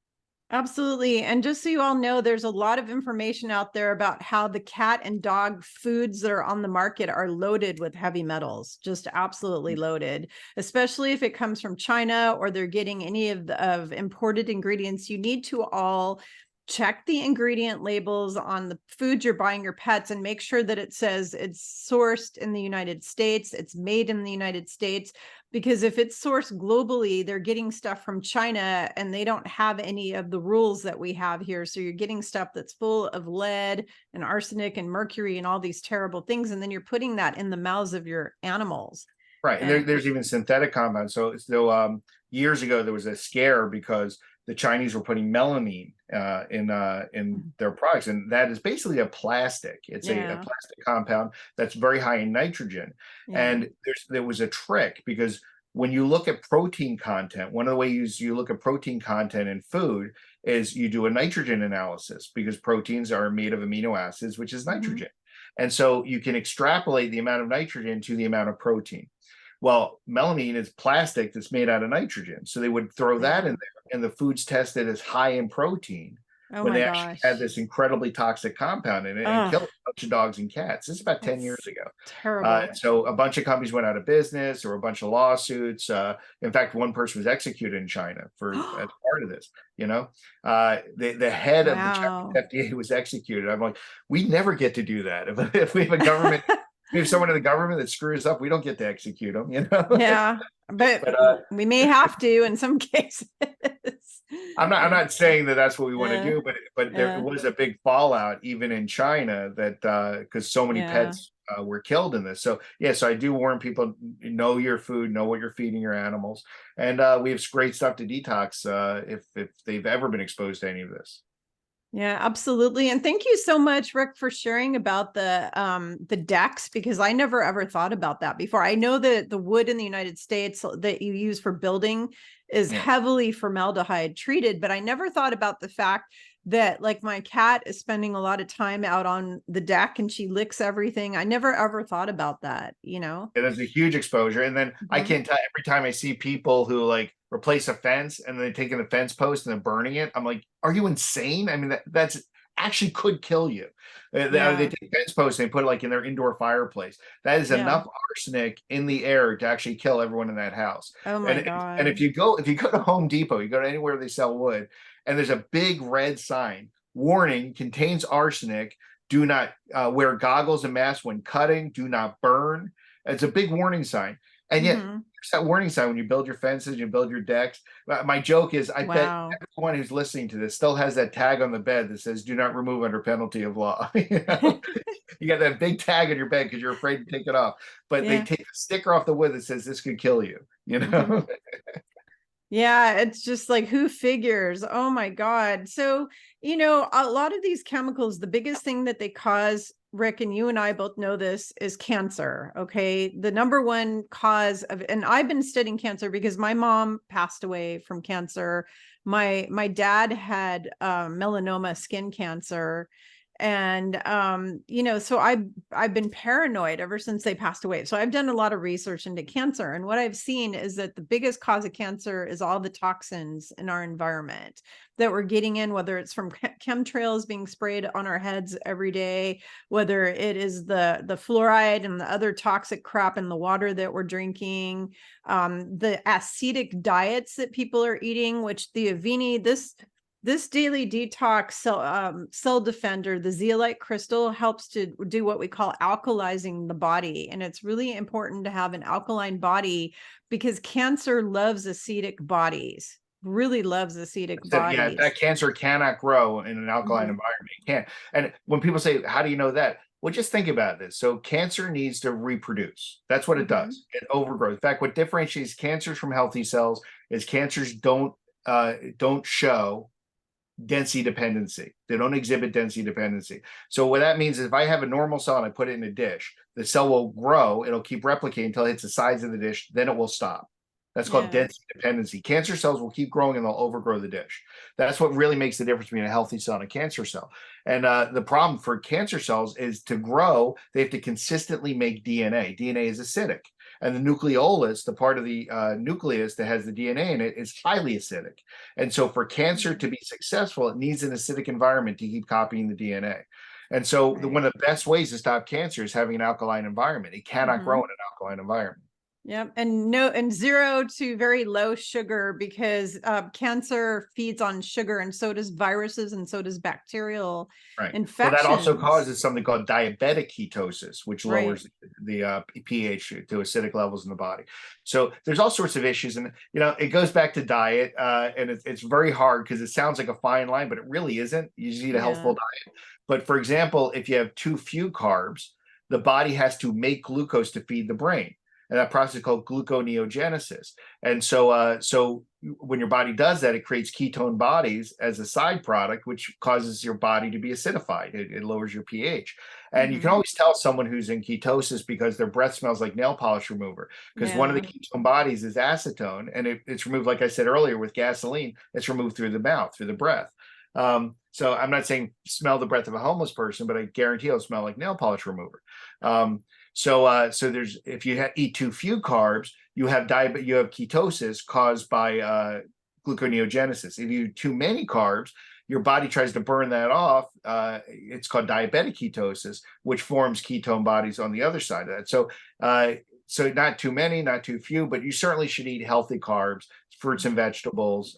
Absolutely. And just so you all know, there's a lot of information out there about how the cat and dog foods that are on the market are loaded with heavy metals, just absolutely loaded, especially if it comes from China or they're getting any of imported ingredients. You need to all check the ingredient labels on the food you're buying your pets and make sure that it says it's sourced in the United States, it's made in the United States, because if it's sourced globally, they're getting stuff from China and they don't have any of the rules that we have here. So you're getting stuff that's full of lead and arsenic and mercury and all these terrible things. And then you're putting that in the mouths of your animals. Right. And there's even synthetic compounds. So years ago, there was a scare because the Chinese were putting melamine in their products, and that is basically a plastic. It's a plastic compound that's very high in nitrogen. And there was a trick, because when you look at protein content, one of the ways you look at protein content in food is you do a nitrogen analysis, because proteins are made of amino acids, which is nitrogen. And so you can extrapolate the amount of nitrogen to the amount of protein. Well, melamine is plastic that's made out of nitrogen. So they would throw that in there, and the food's tested as high in protein when they actually had this incredibly toxic compound in it and killed a bunch of dogs and cats. This is about 10 years ago. Terrible. So a bunch of companies went out of business, or a bunch of lawsuits. In fact, one person was executed in China as part of this. You know, the head of the Chinese FDA was executed. I'm like, we never get to do that. If we have a government. We have someone in the government that screws up, we don't get to execute them, you know? Yeah, but we may have to in some cases. I'm not saying that that's what we want to do, but there was a big fallout even in China, that because so many pets were killed in this. So so I do warn people: know your food, know what you're feeding your animals, and we have great stuff to detox if they've ever been exposed to any of this. Yeah, absolutely. And thank you so much, Rik, for sharing about the decks, because I never ever thought about that before. I know that the wood in the United States that you use for building is heavily formaldehyde treated, but I never thought about the fact that, like, my cat is spending a lot of time out on the deck and she licks everything. I never ever thought about that, you know? There's a huge exposure. And then I can't tell, every time I see people who like replace a fence and they're taking the fence post and they're burning it, I'm like, are you insane? I mean, that's actually could kill you. They take fence posts and they put it like in their indoor fireplace. That is enough arsenic in the air to actually kill everyone in that house. Oh my God. And if you go to Home Depot, you go to anywhere they sell wood, and there's a big red sign, warning, contains arsenic, do not wear goggles and masks when cutting, do not burn. It's a big warning sign. And yet there's that warning sign when you build your fences, you build your decks. My joke is, I bet everyone who's listening to this still has that tag on the bed that says, do not remove under penalty of law. You know? You got that big tag on your bed because you're afraid to take it off. But they take a sticker off the wood that says, this could kill you, you know? Yeah, it's just like, who figures? Oh my God. So, you know, a lot of these chemicals, the biggest thing that they cause Rik, and you and I both know this, is cancer. Okay. The number one cause of, and I've been studying cancer because my mom passed away from cancer. My dad had melanoma, skin cancer. And so I've been paranoid ever since they passed away. So I've done a lot of research into cancer. And what I've seen is that the biggest cause of cancer is all the toxins in our environment that we're getting in, whether it's from chemtrails being sprayed on our heads every day, whether it is the fluoride and the other toxic crap in the water that we're drinking, the acidic diets that people are eating, which the Avini, this daily detox cell defender, the zeolite crystal, helps to do what we call alkalizing the body. And it's really important to have an alkaline body because cancer loves acidic bodies, really loves acidic bodies. Yeah, that cancer cannot grow in an alkaline environment. It can't. And when people say, how do you know that? Well, just think about this. So cancer needs to reproduce. That's what it does. It overgrows. In fact, what differentiates cancers from healthy cells is cancers don't show density dependency. They don't exhibit density dependency. So what that means is if I have a normal cell and I put it in a dish, the cell will grow. It'll keep replicating until it hits the size of the dish. Then it will stop. That's called density dependency. Cancer cells will keep growing and they'll overgrow the dish. That's what really makes the difference between a healthy cell and a cancer cell. And the problem for cancer cells is to grow, they have to consistently make DNA. DNA is acidic. And the nucleolus, the part of the nucleus that has the DNA in it, is highly acidic. And so for cancer to be successful, it needs an acidic environment to keep copying the DNA. And so one of the best ways to stop cancer is having an alkaline environment. It cannot grow in an alkaline environment. Yep. And 0 to very low sugar, because cancer feeds on sugar, and so does viruses, and so does bacterial infections. Well, that also causes something called diabetic ketosis, which lowers the pH to acidic levels in the body. So there's all sorts of issues, and it goes back to diet, and it's very hard because it sounds like a fine line, but it really isn't. You just eat a healthful diet. But for example, if you have too few carbs, the body has to make glucose to feed the brain. And that process is called gluconeogenesis. And so when your body does that, it creates ketone bodies as a side product, which causes your body to be acidified. It lowers your pH. And you can always tell someone who's in ketosis because their breath smells like nail polish remover, because one of the ketone bodies is acetone, and it's removed, like I said earlier, with gasoline. It's removed through the mouth, through the breath. So I'm not saying smell the breath of a homeless person, but I guarantee it'll smell like nail polish remover. So there's, if you eat too few carbs, you have ketosis caused by gluconeogenesis. If you eat too many carbs, your body tries to burn that off. It's called diabetic ketosis, which forms ketone bodies on the other side of that. So not too many, not too few, but you certainly should eat healthy carbs, fruits and vegetables,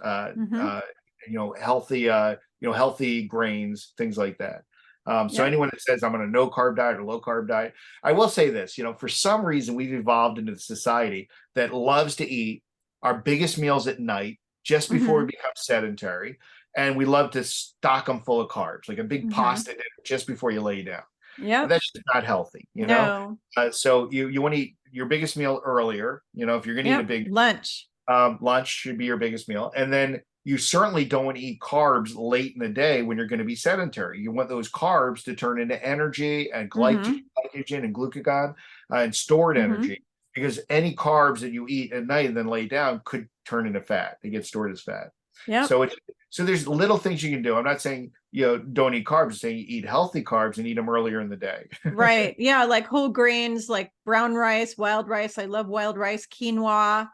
healthy grains, things like that. So anyone that says I'm on a no carb diet or low carb diet, I will say this, for some reason we've evolved into the society that loves to eat our biggest meals at night just before we become sedentary. And we love to stock them full of carbs, like a big pasta dinner just before you lay down. Yeah, that's just not healthy, know. So you want to eat your biggest meal earlier. If you're going to eat a big lunch should be your biggest meal, and then you certainly don't want to eat carbs late in the day when you're going to be sedentary. You want those carbs to turn into energy and glycogen and glucagon and stored energy, because any carbs that you eat at night and then lay down could turn into fat. They get stored as fat. Yeah. So there's little things you can do. I'm not saying, don't eat carbs. I'm saying you eat healthy carbs and eat them earlier in the day. Right. Yeah. Like whole grains, like brown rice, wild rice. I love wild rice, quinoa.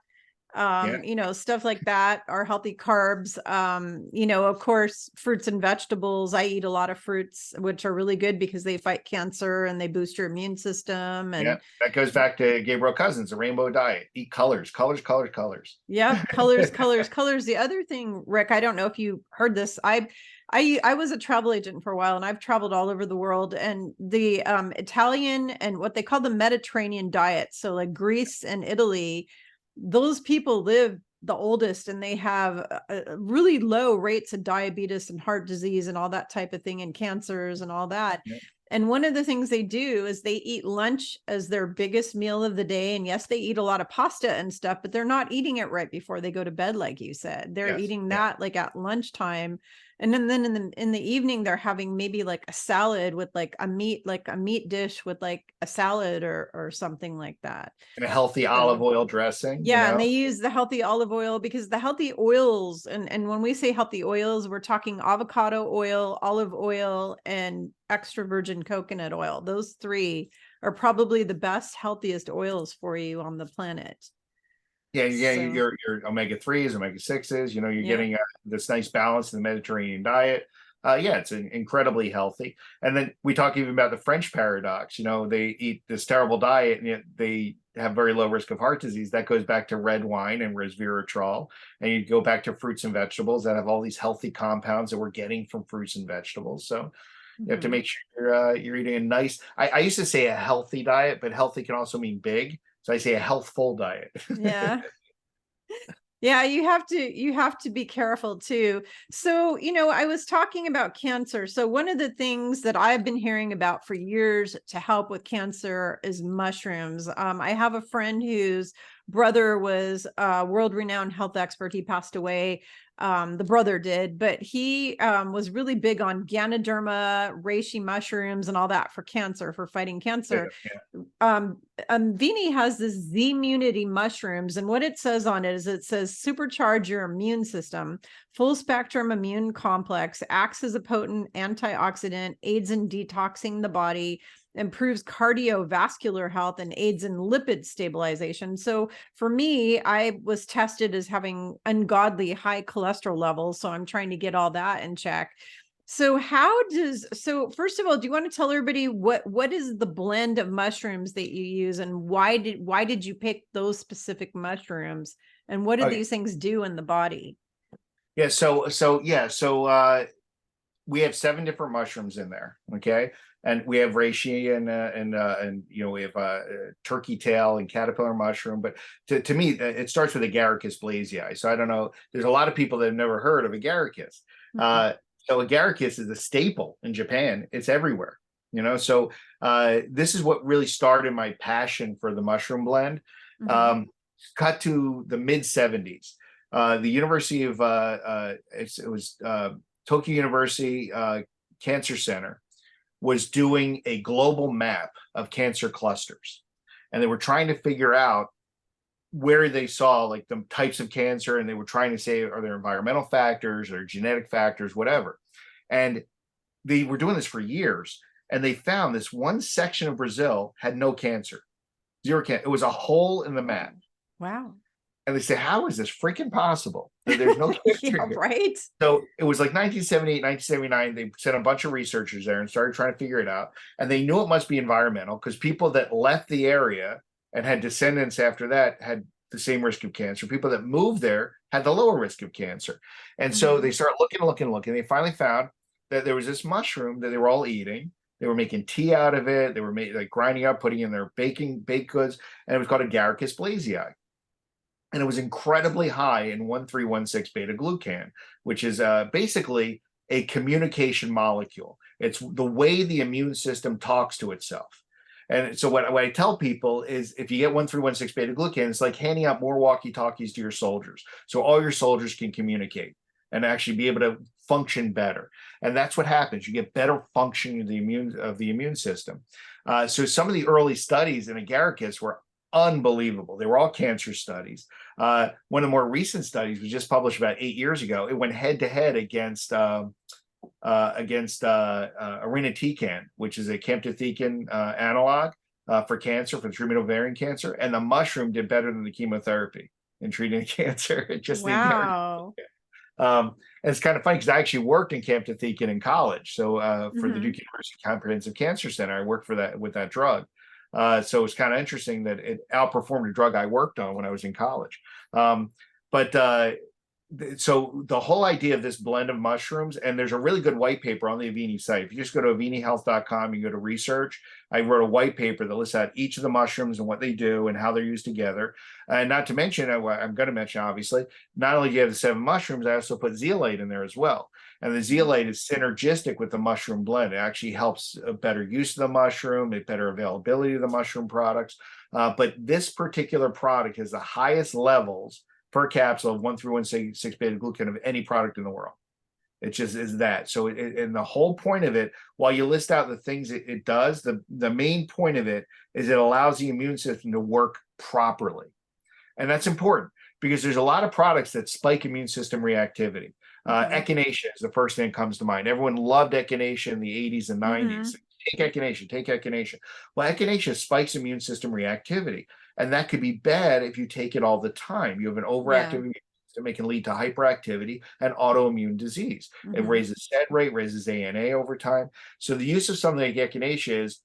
Stuff like that are healthy carbs. Of course, fruits and vegetables. I eat a lot of fruits, which are really good because they fight cancer and they boost your immune system. And that goes back to Gabriel Cousins, the rainbow diet. Eat colors. Yeah, colors. The other thing, Rik, I don't know if you heard this. I was a travel agent for a while, and I've traveled all over the world, and the Italian and what they call the Mediterranean diet. So like Greece and Italy, those people live the oldest, and they have really low rates of diabetes and heart disease and all that type of thing, and cancers and all that. And one of the things they do is they eat lunch as their biggest meal of the day. And yes, they eat a lot of pasta and stuff, but they're not eating it right before they go to bed, like you said. They're eating that like at lunchtime. And then in the evening, they're having maybe like a salad with like a meat dish with like a salad or something like that. And a healthy olive oil dressing. Yeah, and they use the healthy olive oil because the healthy oils, and when we say healthy oils, we're talking avocado oil, olive oil, and extra virgin coconut oil. Those three are probably the best, healthiest oils for you on the planet. Yeah, your omega-3s, omega-6s, you're getting this nice balance in the Mediterranean diet. It's incredibly healthy. And then we talk even about the French paradox. They eat this terrible diet and yet they have very low risk of heart disease. That goes back to red wine and resveratrol. And you go back to fruits and vegetables that have all these healthy compounds that we're getting from fruits and vegetables. So you have to make sure you're eating a nice, I used to say a healthy diet, but healthy can also mean big. So I say a healthful diet. Yeah. Yeah, you have to be careful too. So, I was talking about cancer. So one of the things that I've been hearing about for years to help with cancer is mushrooms. I have a friend whose brother was a world-renowned health expert. He passed away. The brother did, but he was really big on Ganoderma, reishi mushrooms, and all that for cancer, for fighting cancer. Avini has this Z-immunity mushrooms, and what it says on it is it says supercharge your immune system, full spectrum immune complex, acts as a potent antioxidant, aids in detoxing the body, improves cardiovascular health, and aids in lipid stabilization. So for me, I was tested as having ungodly high cholesterol levels. So I'm trying to get all that in check. So first of all, do you want to tell everybody what is the blend of mushrooms that you use, and why did you pick those specific mushrooms, and what do these things do in the body? So we have 7 different mushrooms in there. Okay. And we have reishi and we have turkey tail and caterpillar mushroom. But to me, it starts with agaricus blazei. So I don't know. There's a lot of people that have never heard of agaricus. So agaricus is a staple in Japan. It's everywhere. So this is what really started my passion for the mushroom blend. Cut to the mid 70s. The University of Tokyo University Cancer Center was doing a global map of cancer clusters. And they were trying to figure out where they saw like the types of cancer. And they were trying to say, are there environmental factors or genetic factors, whatever. And they were doing this for years. And they found this one section of Brazil had no cancer, 0 cancer. It was a hole in the map. Wow. And they say, how is this freaking possible that there's no cancer here? Right. So it was like 1978, 1979. They sent a bunch of researchers there and started trying to figure it out. And they knew it must be environmental because people that left the area and had descendants after that had the same risk of cancer. People that moved there had the lower risk of cancer. And so they started looking. They finally found that there was this mushroom that they were all eating. They were making tea out of it. They were grinding up, putting in their baked goods. And it was called agaricus blazei. And it was incredibly high in 1,3,1,6 beta glucan, which is basically a communication molecule. It's the way the immune system talks to itself. And so what I tell people is if you get 1,3,1,6 beta glucan, it's like handing out more walkie-talkies to your soldiers. So all your soldiers can communicate and actually be able to function better. And that's what happens. You get better functioning of the immune system. So some of the early studies in agaricus were unbelievable. They were all cancer studies. One of the more recent studies was just published about 8 years ago. It went head to head against irinotecan, which is a camptothecin analog for cancer, for the treatment of ovarian cancer. And the mushroom did better than the chemotherapy in treating cancer. Wow. And it's kind of funny because I actually worked in camptothecin in college. So for the Duke University Comprehensive Cancer Center, I worked with that drug. So it's kind of interesting that it outperformed a drug I worked on when I was in college. But So the whole idea of this blend of mushrooms, and there's a really good white paper on the Avini site. If you just go to avinihealth.com, you go to research. I wrote a white paper that lists out each of the mushrooms and what they do and how they're used together. And not to mention, I'm going to mention, obviously, not only do you have the 7 mushrooms, I also put zeolite in there as well. And the zeolite is synergistic with the mushroom blend. It actually helps a better use of the mushroom, a better availability of the mushroom products. But this particular product has the highest levels per capsule of 1,3,1,6 beta glucan of any product in the world. It just is that. So, and the whole point of it, while you list out the things it does, the main point of it is it allows the immune system to work properly. And that's important because there's a lot of products that spike immune system reactivity. Echinacea is the first thing that comes to mind. Everyone loved echinacea in the 80s and 90s. Take echinacea. Well, echinacea spikes immune system reactivity. And that could be bad if you take it all the time. You have an overactive immune system. It can lead to hyperactivity and autoimmune disease. It raises SED rate, raises ANA over time. So the use of something like echinacea is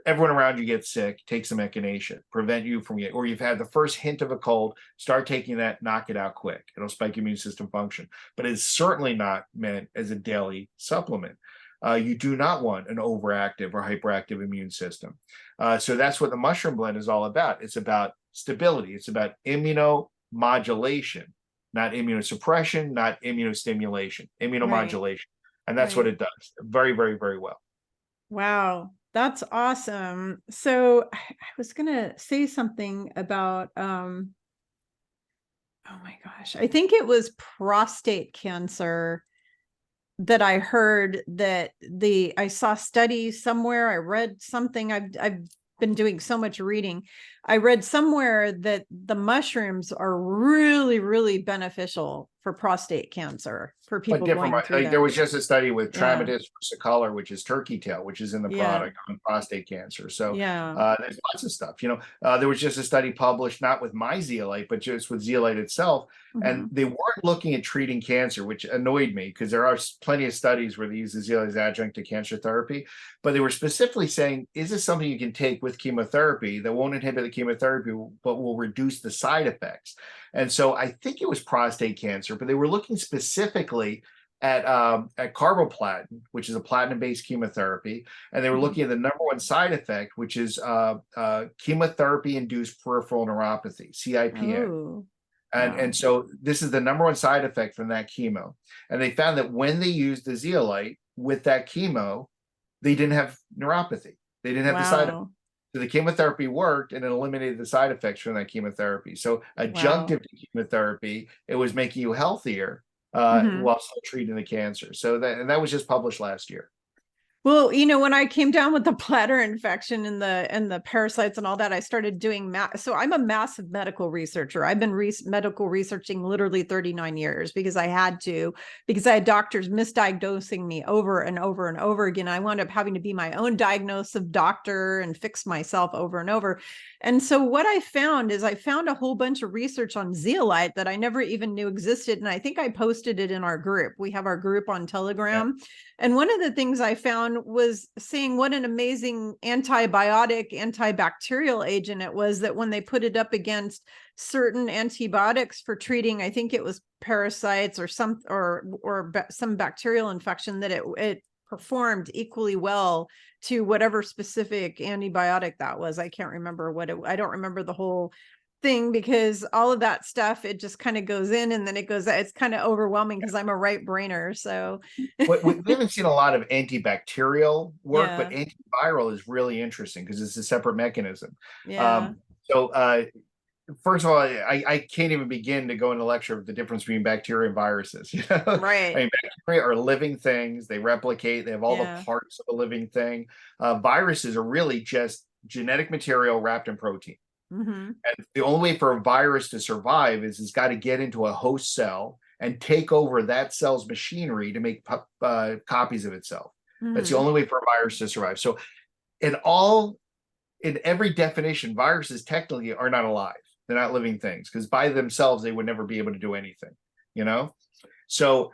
everyone around you gets sick, take some echinacea, prevent you from getting, or you've had the first hint of a cold, start taking that, knock it out quick. It'll spike immune system function. But it's certainly not meant as a daily supplement. You do not want an overactive or hyperactive immune system. So that's what the mushroom blend is all about. It's about stability. It's about immunomodulation, not immunosuppression, not immunostimulation, immunomodulation. And that's what it does very, very, very well. Wow. That's awesome. So I was going to say something about, oh my gosh, I think it was prostate cancer that I heard that I saw studies somewhere. I read something. I've been doing so much reading. I read somewhere that the mushrooms are really, really beneficial for prostate cancer for people going through that. There was just a study with Tramadis versicolor, which is turkey tail, which is in the product on prostate cancer. So there's lots of stuff. You know, there was just a study published, not with my zeolite, but just with zeolite itself. And they weren't looking at treating cancer, which annoyed me because there are plenty of studies where they use the zeolite as adjunct to cancer therapy. But they were specifically saying, is this something you can take with chemotherapy that won't inhibit the chemotherapy, but will reduce the side effects? And so I think it was prostate cancer, but they were looking specifically at carboplatin, which is a platinum-based chemotherapy, and they were looking at the number one side effect, which is chemotherapy-induced peripheral neuropathy, CIPN. And so this is the number one side effect from that chemo. And they found that when they used the zeolite with that chemo, they didn't have neuropathy. They didn't have the side effect. So the chemotherapy worked and it eliminated the side effects from that chemotherapy. So adjunctive to chemotherapy, it was making you healthier while still treating the cancer. So that was just published last year. Well, you know, when I came down with the bladder infection and the parasites and all that, I started doing so I'm a massive medical researcher. I've been medical researching literally 39 years because I had doctors misdiagnosing me over and over and over again. I wound up having to be my own diagnostic doctor and fix myself over and over. And so what I found is I found a whole bunch of research on zeolite that I never even knew existed. And I think I posted it in our group. We have our group on Telegram. Yeah. And one of the things I found was saying what an amazing antibiotic, antibacterial agent it was, that when they put it up against certain antibiotics for treating, I think it was parasites or some bacterial infection, that it performed equally well to whatever specific antibiotic that was. I can't remember I don't remember the whole thing because all of that stuff, it just kind of goes in and then it goes, it's kind of overwhelming because I'm a right brainer. So we haven't seen a lot of antibacterial work, but antiviral is really interesting because it's a separate mechanism. First of all, I can't even begin to go into lecture of the difference between bacteria and viruses. You know? Right. I mean, bacteria are living things. They replicate. They have all the parts of a living thing. Viruses are really just genetic material wrapped in protein. And the only way for a virus to survive is it's got to get into a host cell and take over that cell's machinery to make copies of itself. That's the only way for a virus to survive. So in every definition, viruses technically are not alive. They're not living things because by themselves, they would never be able to do anything, you know? So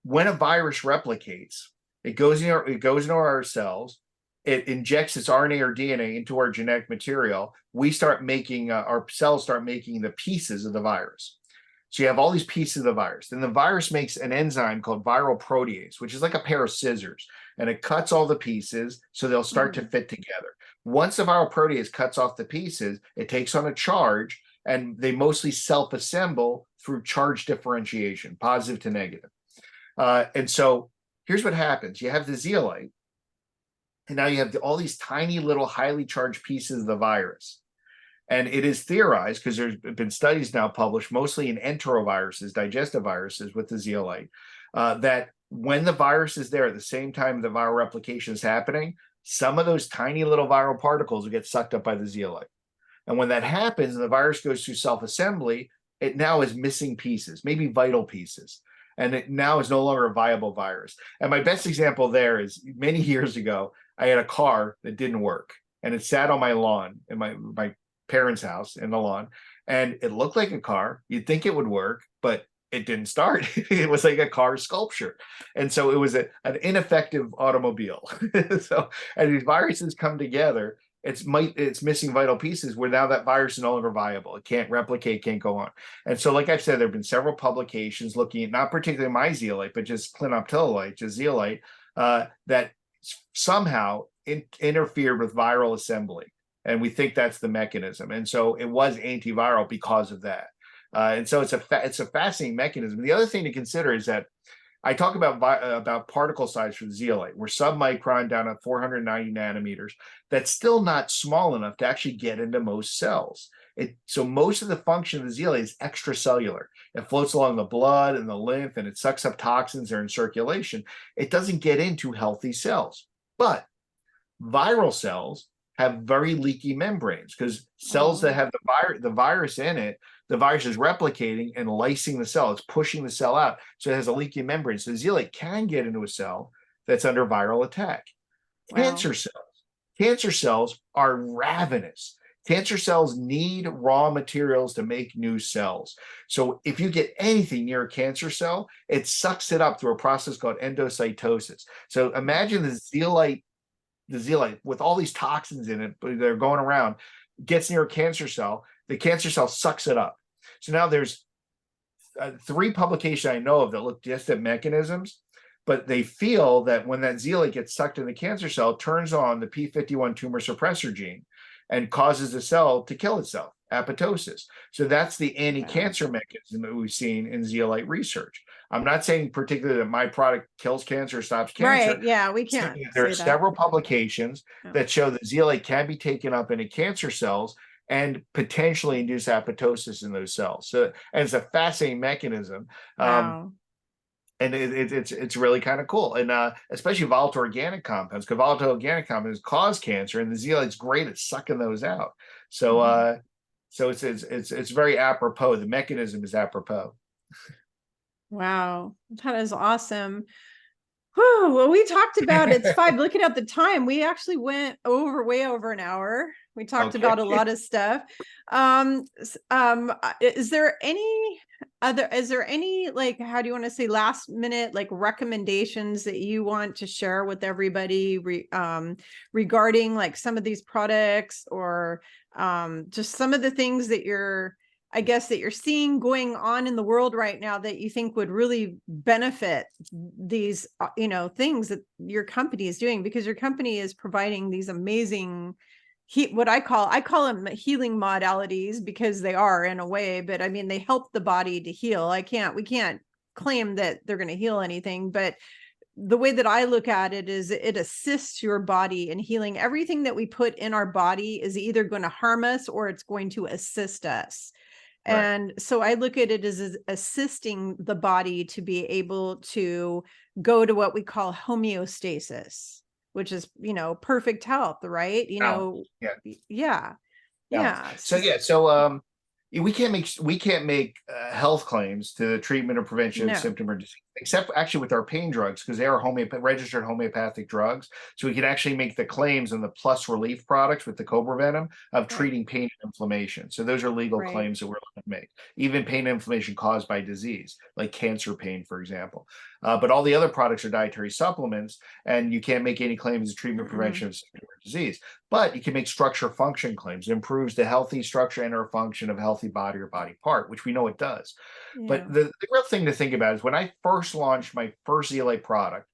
when a virus replicates, it goes into our cells, it injects its RNA or DNA into our genetic material. We start making, our cells start making the pieces of the virus. So you have all these pieces of the virus. Then the virus makes an enzyme called viral protease, which is like a pair of scissors, and it cuts all the pieces so they'll start to fit together. Once the viral protease cuts off the pieces, it takes on a charge, and they mostly self-assemble through charge differentiation, positive to negative. And so here's what happens. You have the zeolite, and now you have all these tiny little highly charged pieces of the virus. And it is theorized, because there's been studies now published, mostly in enteroviruses, digestive viruses with the zeolite, that when the virus is there at the same time the viral replication is happening, some of those tiny little viral particles will get sucked up by the zeolite. And when that happens and the virus goes through self-assembly, it now is missing pieces, maybe vital pieces. And it now is no longer a viable virus. And my best example there is many years ago, I had a car that didn't work, and it sat on my lawn in my parents' house in the lawn, and it looked like a car. You'd think it would work, but it didn't start. It was like a car sculpture. And so it was an ineffective automobile. So as these viruses come together, it's missing vital pieces where now that virus is no longer viable. It can't replicate, can't go on. And so, like I've said, there have been several publications looking at not particularly my zeolite, but just clinoptilolite, just zeolite, that somehow interfered with viral assembly. And we think that's the mechanism. And so it was antiviral because of that. And so it's a fascinating mechanism. The other thing to consider is that I talk about particle size for the zeolite. We're submicron down at 490 nanometers. That's still not small enough to actually get into most cells. So most of the function of the zeolite is extracellular. It floats along the blood and the lymph, and it sucks up toxins that are in circulation. It doesn't get into healthy cells. But viral cells have very leaky membranes, because cells that have the virus in it, the virus is replicating and lysing the cell. It's pushing the cell out. So it has a leaky membrane. So the zeolite can get into a cell that's under viral attack. Wow. Cancer cells are ravenous. Cancer cells need raw materials to make new cells. So if you get anything near a cancer cell, it sucks it up through a process called endocytosis. So imagine the zeolite with all these toxins in it, they're going around, gets near a cancer cell, the cancer cell sucks it up. So now there's 3 publications I know of that look just at mechanisms, but they feel that when that zeolite gets sucked in the cancer cell, it turns on the p51 tumor suppressor gene and causes the cell to kill itself, apoptosis. So that's the anti-cancer mechanism that we've seen in zeolite research. I'm not saying particularly that my product kills cancer or stops cancer. Right. Yeah, we can't. There are several publications that show that zeolite can be taken up into cancer cells and potentially induce apoptosis in those cells. So, and it's a fascinating mechanism. Wow. And it's really kind of cool, and especially volatile organic compounds, because volatile organic compounds cause cancer, and the zeolite's great at sucking those out. So so it's very apropos. The mechanism is apropos. Wow, that is awesome. Whew, well, we talked about it's 5. Looking at the time, we actually went way over an hour. We talked about a lot of stuff. Is there any like, how do you want to say, last minute like recommendations that you want to share with everybody regarding like some of these products, or just some of the things that you're seeing going on in the world right now that you think would really benefit these, things that your company is doing, because your company is providing these amazing, what I call them healing modalities, because they are in a way, but I mean, they help the body to heal. We can't claim that they're going to heal anything, but the way that I look at it is it assists your body in healing. Everything that we put in our body is either going to harm us or it's going to assist us. Right. And so I look at it as assisting the body to be able to go to what we call homeostasis, which is, perfect health, right? Yeah. So we can't make health claims to the treatment or prevention of symptom or disease. except actually with our pain drugs, because they are registered homeopathic drugs. So we can actually make the claims on the plus relief products with the cobra venom of Right. treating pain and inflammation. So those are legal Right. claims that we're looking to make, even pain and inflammation caused by disease, like cancer pain, for example. But all the other products are dietary supplements, and you can't make any claims of treatment, prevention of disease. But you can make structure function claims. It improves the healthy structure and or function of a healthy body or body part, which we know it does. Yeah. But the real thing to think about is when I first launched my first zeolite product,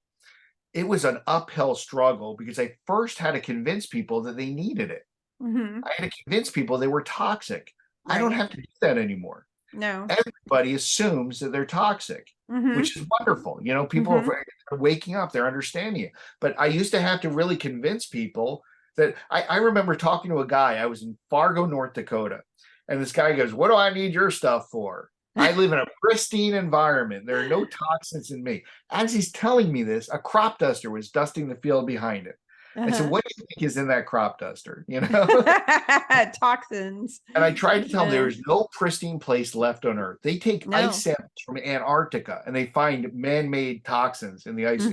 it was an uphill struggle because I first had to convince people that they needed it. I had to convince people they were toxic. I don't Right. have to do that anymore. No. Everybody assumes that they're toxic, which is wonderful. You know, people are waking up, they're understanding it. But I used to have to really convince people that I remember talking to a guy. I was in Fargo, North Dakota, and this guy goes, "What do I need your stuff for? I live in a pristine environment. There are no toxins in me." As he's telling me this, a crop duster was dusting the field behind him. I said, "What do you think is in that crop duster?" You know, toxins. and I tried to tell him there is no pristine place left on Earth. They take ice No. samples from Antarctica and they find man-made toxins in the ice,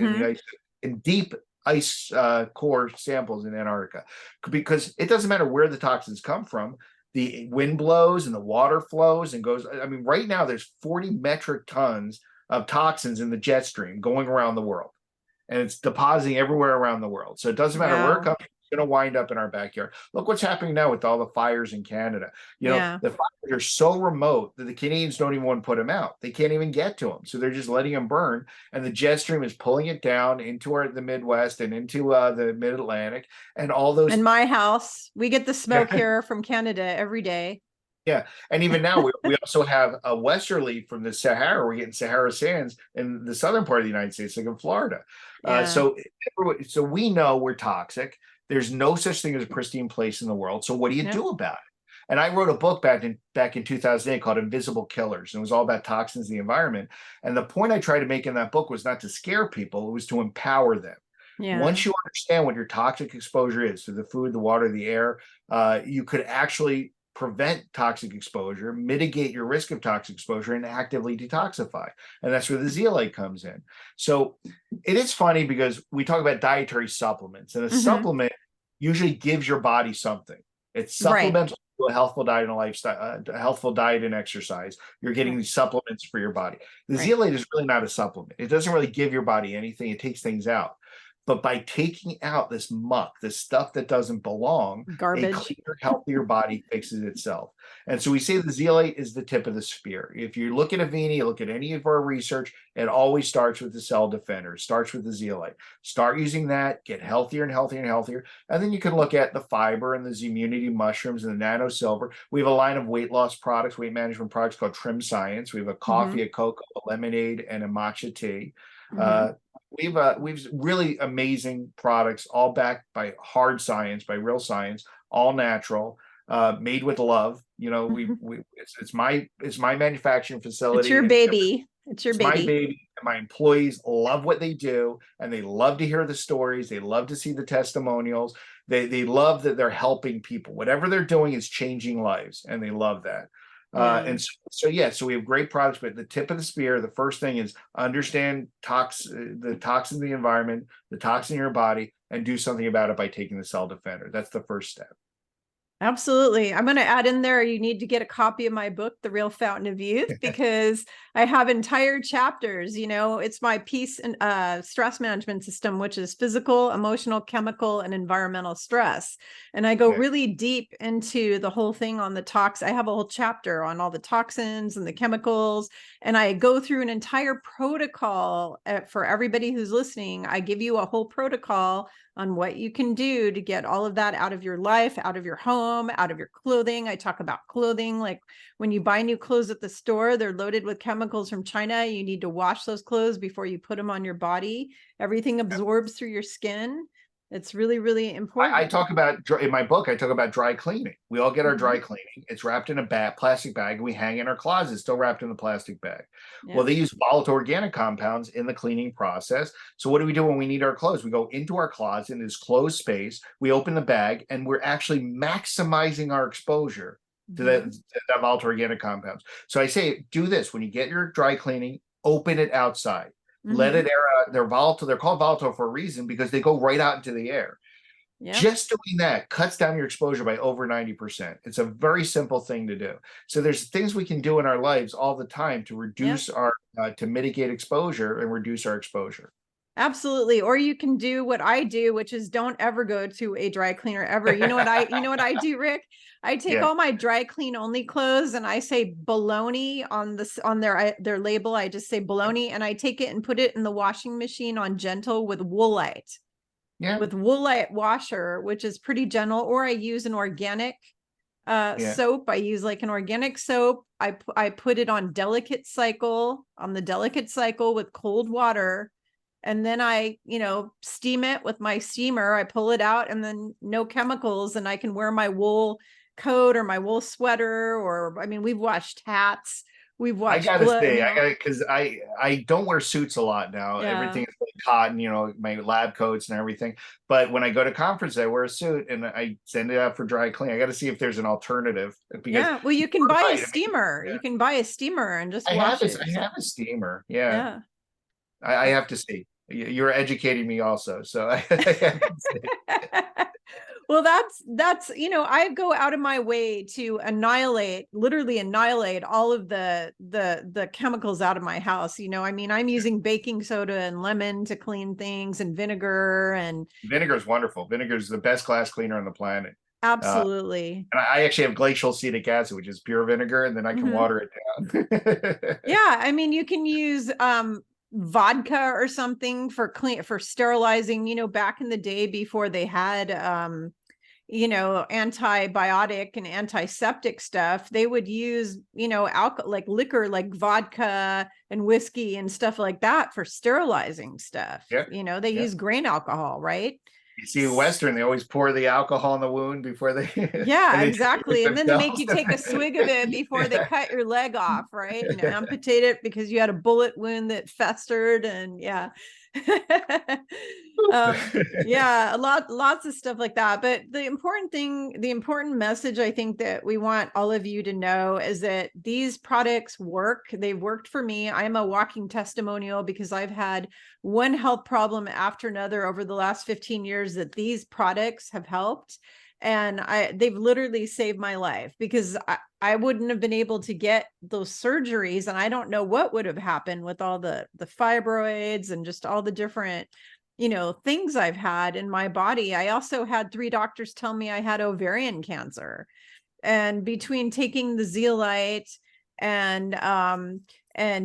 in deep ice core samples in Antarctica, because it doesn't matter where the toxins come from. The wind blows and the water flows and goes. I mean, right now there's 40 metric tons of toxins in the jet stream going around the world, and it's depositing everywhere around the world. So it doesn't matter where it comes from, it's going to wind up in our backyard. Look what's happening now with all the fires in Canada. You know, the fires are so remote that the Canadians don't even want to put them out. They can't even get to them. So they're just letting them burn. And the jet stream is pulling it down into the Midwest and into the mid-Atlantic. And all those. In my house, we get the smoke here from Canada every day. Yeah. And even now, we also have a westerly from the Sahara. We're getting Sahara sands in the southern part of the United States, like in Florida. So we know we're toxic. There's no such thing as a pristine place in the world. So what do you do about it? And I wrote a book back in 2008 called Invisible Killers. And it was all about toxins in the environment. And the point I tried to make in that book was not to scare people. It was to empower them. Once you understand what your toxic exposure is to the food, the water, the air, you could actually prevent toxic exposure, mitigate your risk of toxic exposure, and actively detoxify. And that's where the zeolite comes in. So it is funny because we talk about dietary supplements, and a supplement usually gives your body something. It supplements a healthful diet and a lifestyle, a healthful diet and exercise. You're getting these supplements for your body. The zeolite is really not a supplement. It doesn't really give your body anything. It takes things out. But by taking out this muck, this stuff that doesn't belong, garbage, a cleaner, healthier body fixes itself. And so we say the zeolite is the tip of the spear. If you look at Avini, look at any of our research, it always starts with the cell defender. It starts with the zeolite. Start using that, get healthier and healthier and healthier. And then you can look at the fiber and the immunity mushrooms and the nano silver. We have a line of weight loss products, weight management products called Trim Science. We have a coffee, a cocoa, a lemonade, and a matcha tea. We've really amazing products, all backed by hard science, by real science, all natural, made with love. You know, it's my manufacturing facility. It's your baby. It's your baby. My baby. My employees love what they do, and they love to hear the stories. They love to see the testimonials. They love that they're helping people. Whatever they're doing is changing lives, and they love that. And so we have great products, but the tip of the spear, the first thing is understand the toxin in the environment, the toxin in your body, and do something about it by taking the cell defender. That's the first step. Absolutely. I'm going to add in there, you need to get a copy of my book, The Real Fountain of Youth, because I have entire chapters. You know, it's my peace and stress management system, which is physical, emotional, chemical, and environmental stress. And I go really deep into the whole thing on the I have a whole chapter on all the toxins and the chemicals. And I go through an entire protocol for everybody who's listening. I give you a whole protocol on what you can do to get all of that out of your life, out of your home, out of your clothing. I talk about clothing, like when you buy new clothes at the store, they're loaded with chemicals from China. You need to wash those clothes before you put them on your body. Everything absorbs through your skin. It's really, really important. I talk about, in my book, I talk about dry cleaning. We all get our dry cleaning. It's wrapped in a plastic bag, and we hang in our closet, still wrapped in the plastic bag. Well, they use volatile organic compounds in the cleaning process. So what do we do when we need our clothes? We go into our closet in this closed space. We open the bag, and we're actually maximizing our exposure to that volatile organic compounds. So I say, do this when you get your dry cleaning. open it outside, let it air out. They're volatile. They're called volatile for a reason because they go right out into the air. Yeah. Just doing that cuts down your exposure by over 90%. It's a very simple thing to do. So there's things we can do in our lives all the time to reduce our, to mitigate exposure and reduce our exposure. Absolutely. Or you can do what I do, which is don't ever go to a dry cleaner ever. You know what I do, Rick? I take all my dry clean only clothes and I say baloney on this, on their label. I just say baloney and I take it and put it in the washing machine on gentle with Woolite. With Woolite washer, which is pretty gentle, or I use an organic soap. I use like an organic soap. I put it on delicate cycle, on the delicate cycle with cold water. And then I, steam it with my steamer. I pull it out and then no chemicals. And I can wear my wool coat or my wool sweater, or, I mean, we've washed hats. We've watched. I gotta say, because I don't wear suits a lot now. Everything is like cotton, my lab coats and everything. But when I go to conference, I wear a suit and I send it out for dry clean. I got to see if there's an alternative. Because well, you can buy a steamer. You can buy a steamer and just wash it. I have a steamer. Yeah. I have to see. You're educating me also, so I have to see. Well, that's, I go out of my way to literally annihilate all of the chemicals out of my house. I mean, I'm using baking soda and lemon to clean things and vinegar, and vinegar is wonderful. Vinegar is the best glass cleaner on the planet. Absolutely. And I actually have glacial acetic acid, which is pure vinegar, and then I can water it down. Yeah. I mean, you can use, vodka or something for sterilizing, back in the day before they had antibiotic and antiseptic stuff, they would use alcohol, like liquor, like vodka and whiskey and stuff like that for sterilizing stuff. They use grain alcohol, right? You see Western, they always pour the alcohol in the wound before they exactly. And then they make you take a swig of it before they cut your leg off, right? And amputate it because you had a bullet wound that festered, and lots of stuff like that. But the important message I think that we want all of you to know is that these products work. They've worked for me. I am a walking testimonial because I've had one health problem after another over the last 15 years that these products have helped. And they've literally saved my life, because I wouldn't have been able to get those surgeries. And I don't know what would have happened with all the fibroids and just all the different, things I've had in my body. I also had 3 doctors tell me I had ovarian cancer. And between taking the zeolite and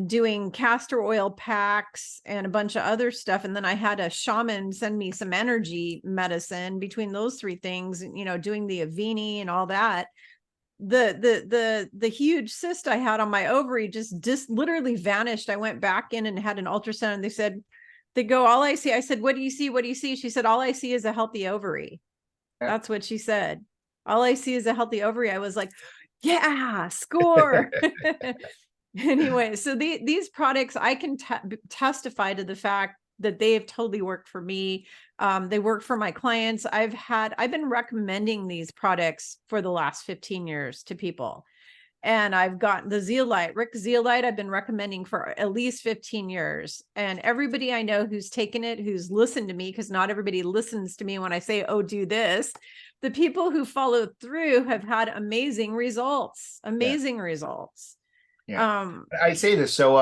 doing castor oil packs and a bunch of other stuff, and then I had a shaman send me some energy medicine, between those 3 things, doing the Avini and all that, the huge cyst I had on my ovary just literally vanished. I went back in and had an ultrasound, and they go, all I see. I said, what do you see? What do you see? She said, all I see is a healthy ovary. That's what she said. All I see is a healthy ovary. I was like, yeah, score. Anyway, so these products, I can testify to the fact that they have totally worked for me. They work for my clients. I've been recommending these products for the last 15 years to people. And I've got the zeolite, Rik zeolite, I've been recommending for at least 15 years. And everybody I know who's taken it, who's listened to me, because not everybody listens to me when I say, oh, do this. The people who follow through have had amazing results, results. Yeah. I say this. So,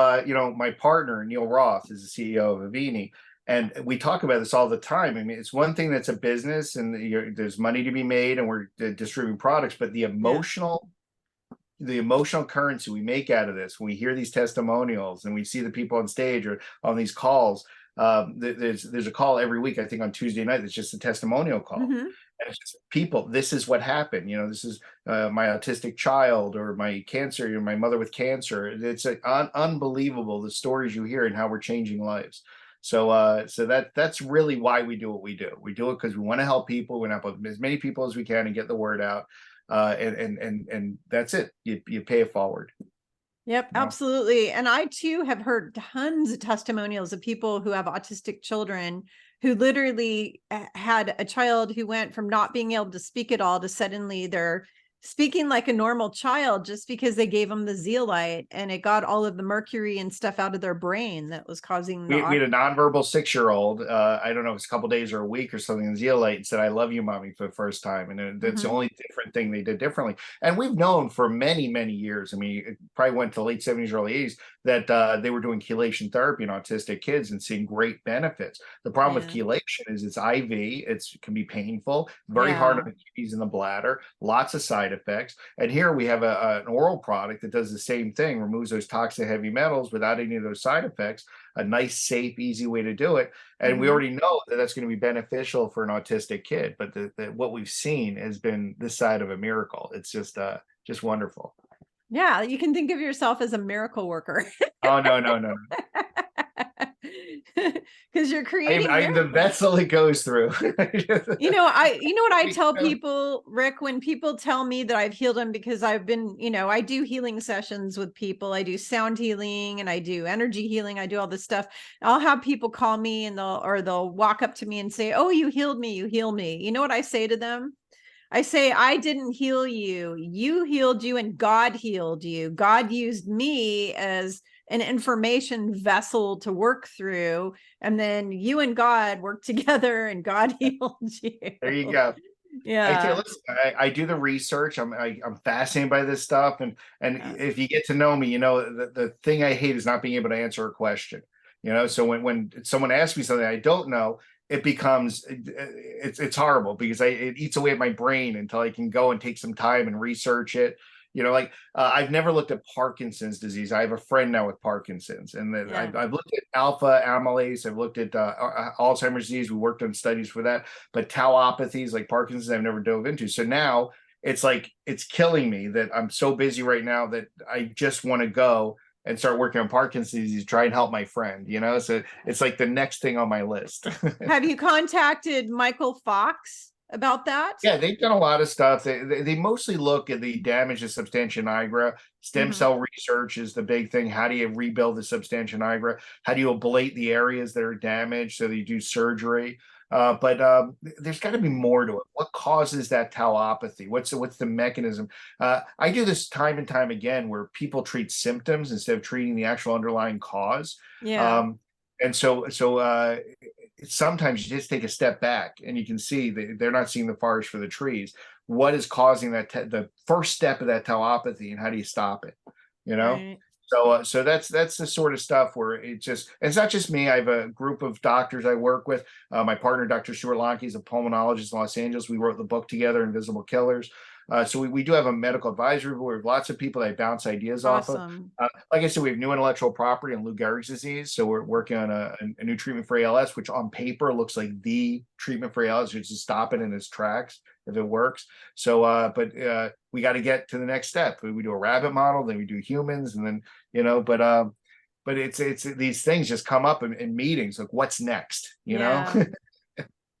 my partner, Neil Roth, is the CEO of Avini. And we talk about this all the time. I mean, it's one thing that's a business and there's money to be made and we're distributing products, but the emotional currency we make out of this, when we hear these testimonials and we see the people on stage or on these calls, there's a call every week, I think on Tuesday night, that's just a testimonial call. And it's just people, this is what happened. This is my autistic child, or my cancer, my mother with cancer. It's unbelievable, the stories you hear and how we're changing lives. So that's really why we do what we do. We do it because we want to help people. We want to help as many people as we can and get the word out. And that's it. You pay it forward. Yep, absolutely. And I too have heard tons of testimonials of people who have autistic children who literally had a child who went from not being able to speak at all to suddenly they're speaking like a normal child just because they gave them the zeolite and it got all of the mercury and stuff out of their brain that was causing We the. had a nonverbal 6-year-old. I don't know, it's a couple days or a week or something. In zeolite and said, "I love you, mommy," for the first time, and that's the only different thing they did differently. And we've known for many years. I mean, it probably went to late 70s, early 80s that they were doing chelation therapy in autistic kids and seeing great benefits. The problem with chelation is it's IV. It can be painful, very hard on the kidneys and the bladder, lots of side effects. And here we have an oral product that does the same thing, removes those toxic heavy metals without any of those side effects. A nice, safe, easy way to do it. And we already know that that's going to be beneficial for an autistic kid. But what we've seen has been this side of a miracle. It's just wonderful. Yeah, you can think of yourself as a miracle worker. Oh, no. Because you're creating I'm the vessel it goes through. you know what I tell people, Rick, when people tell me that I've healed them, because I've been, I do healing sessions with people. I do sound healing and I do energy healing. I do all this stuff. I'll have people call me and they'll walk up to me and say, "Oh, you healed me. You healed me." You know what I say to them? I say, "I didn't heal you. You healed you and God healed you. God used me as an information vessel to work through. And then you and God worked together and God healed you." There you go. Yeah. Listen, I do the research. I'm fascinated by this stuff. And if you get to know me, the thing I hate is not being able to answer a question. So when someone asks me something I don't know, it becomes it's horrible because it eats away at my brain until I can go and take some time and research it. I've never looked at Parkinson's disease. I have a friend now with Parkinson's, and I've looked at alpha amylase. I've looked at Alzheimer's disease. We worked on studies for that, but tauopathies like Parkinson's, I've never dove into. So now it's like it's killing me that I'm so busy right now that I just want to go and start working on Parkinson's disease, try and help my friend. So it's like the next thing on my list. Have you contacted Michael Fox about that? Yeah, they've done a lot of stuff. They mostly look at the damage to substantia nigra. Stem cell research is the big thing. How do you rebuild the substantia nigra? How do you ablate the areas that are damaged so that you do surgery? But there's got to be more to it. What causes that tauopathy? What's the mechanism? I do this time and time again where people treat symptoms instead of treating the actual underlying cause. Yeah. And so sometimes you just take a step back and you can see they're not seeing the forest for the trees. What is causing that? The first step of that tauopathy, and how do you stop it? Right. So that's the sort of stuff where it's not just me. I have a group of doctors I work with. My partner, Dr. Stuart Lonke, is a pulmonologist in Los Angeles. We wrote the book together, Invisible Killers. So we do have a medical advisory board. We have lots of people that I bounce ideas off of. Like I said, we have new intellectual property on Lou Gehrig's disease. So we're working on a new treatment for ALS, which on paper looks like the treatment for ALS, which is stop it in its tracks if it works. So, but we got to get to the next step. We do a rabbit model, then we do humans, and then but it's these things just come up in meetings. Like, what's next?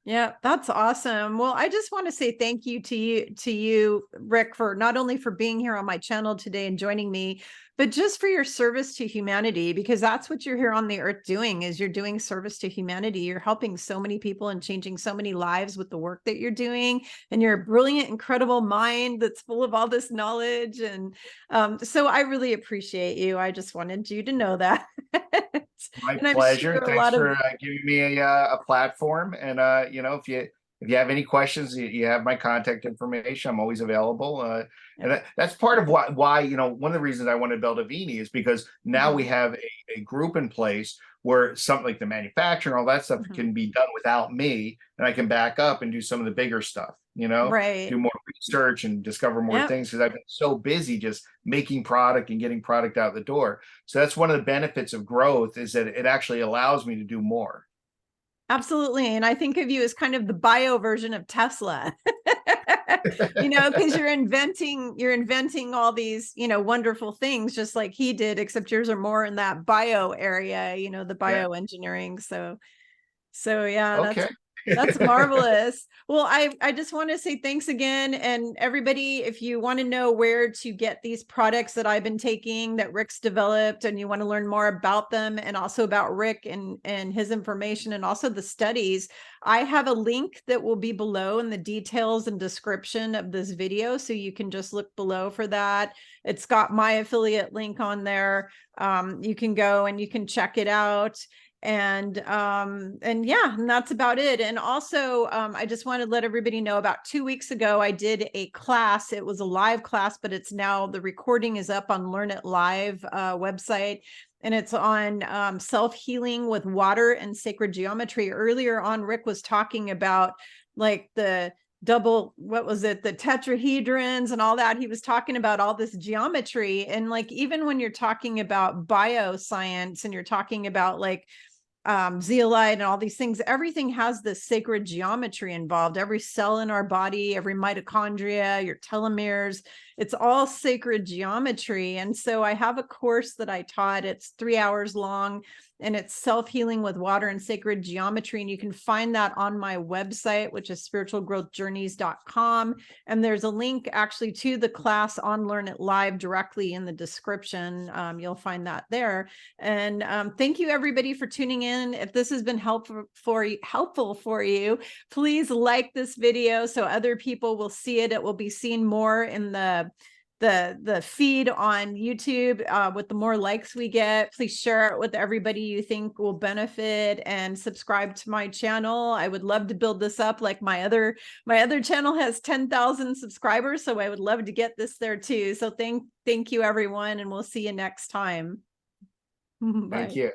Yeah, that's awesome. Well, I just want to say thank you to you, Rick, for not only for being here on my channel today and joining me, but just for your service to humanity, because that's what you're here on the earth doing, is you're doing service to humanity. You're helping so many people and changing so many lives with the work that you're doing. And you're a brilliant, incredible mind that's full of all this knowledge. And so I really appreciate you. I just wanted you to know that. My pleasure. Sure thanks for giving me a platform. And if you have any questions, you have my contact information. I'm always available. And that's part of why one of the reasons I want to build Avini is because now we have a group in place where something like the manufacturer and all that stuff can be done without me, and I can back up and do some of the bigger stuff. Do more research and discover more things, because I've been so busy just making product and getting product out the door. So that's one of the benefits of growth, is that it actually allows me to do more. Absolutely. And I think of you as kind of the bio version of Tesla, because you're inventing all these, wonderful things just like he did, except yours are more in that bio area, the bioengineering. So yeah. Okay. That's marvelous. Well, I just want to say thanks again. And everybody, if you want to know where to get these products that I've been taking that Rik's developed, and you want to learn more about them and also about Rik and his information and also the studies, I have a link that will be below in the details and description of this video. So you can just look below for that. It's got my affiliate link on there. You can go and you can check it out. And yeah, and that's about it. And also I just want to let everybody know, about 2 weeks ago I did a class. It was a live class, but it's now, the recording is up on Learn It Live website, and it's on self-healing with water and sacred geometry. Earlier on, Rik was talking about like the what was it, the tetrahedrons and all that. He was talking about all this geometry, and like even when you're talking about bioscience and you're talking about like zeolite and all these things, everything has this sacred geometry involved. Every cell in our body, every mitochondria, your telomeres, it's all sacred geometry. And so I have a course that I taught. It's 3 hours long, and it's self-healing with water and sacred geometry. And you can find that on my website, which is spiritualgrowthjourneys.com. And there's a link actually to the class on Learn It Live directly in the description. You'll find that there. And thank you everybody for tuning in. If this has been helpful for you, please like this video so other people will see it. It will be seen more in the feed on YouTube. With the more likes we get, please share it with everybody you think will benefit, and subscribe to my channel. I would love to build this up. Like my other channel has 10,000 subscribers, so I would love to get this there too. So thank you everyone, and we'll see you next time. Bye. Thank you.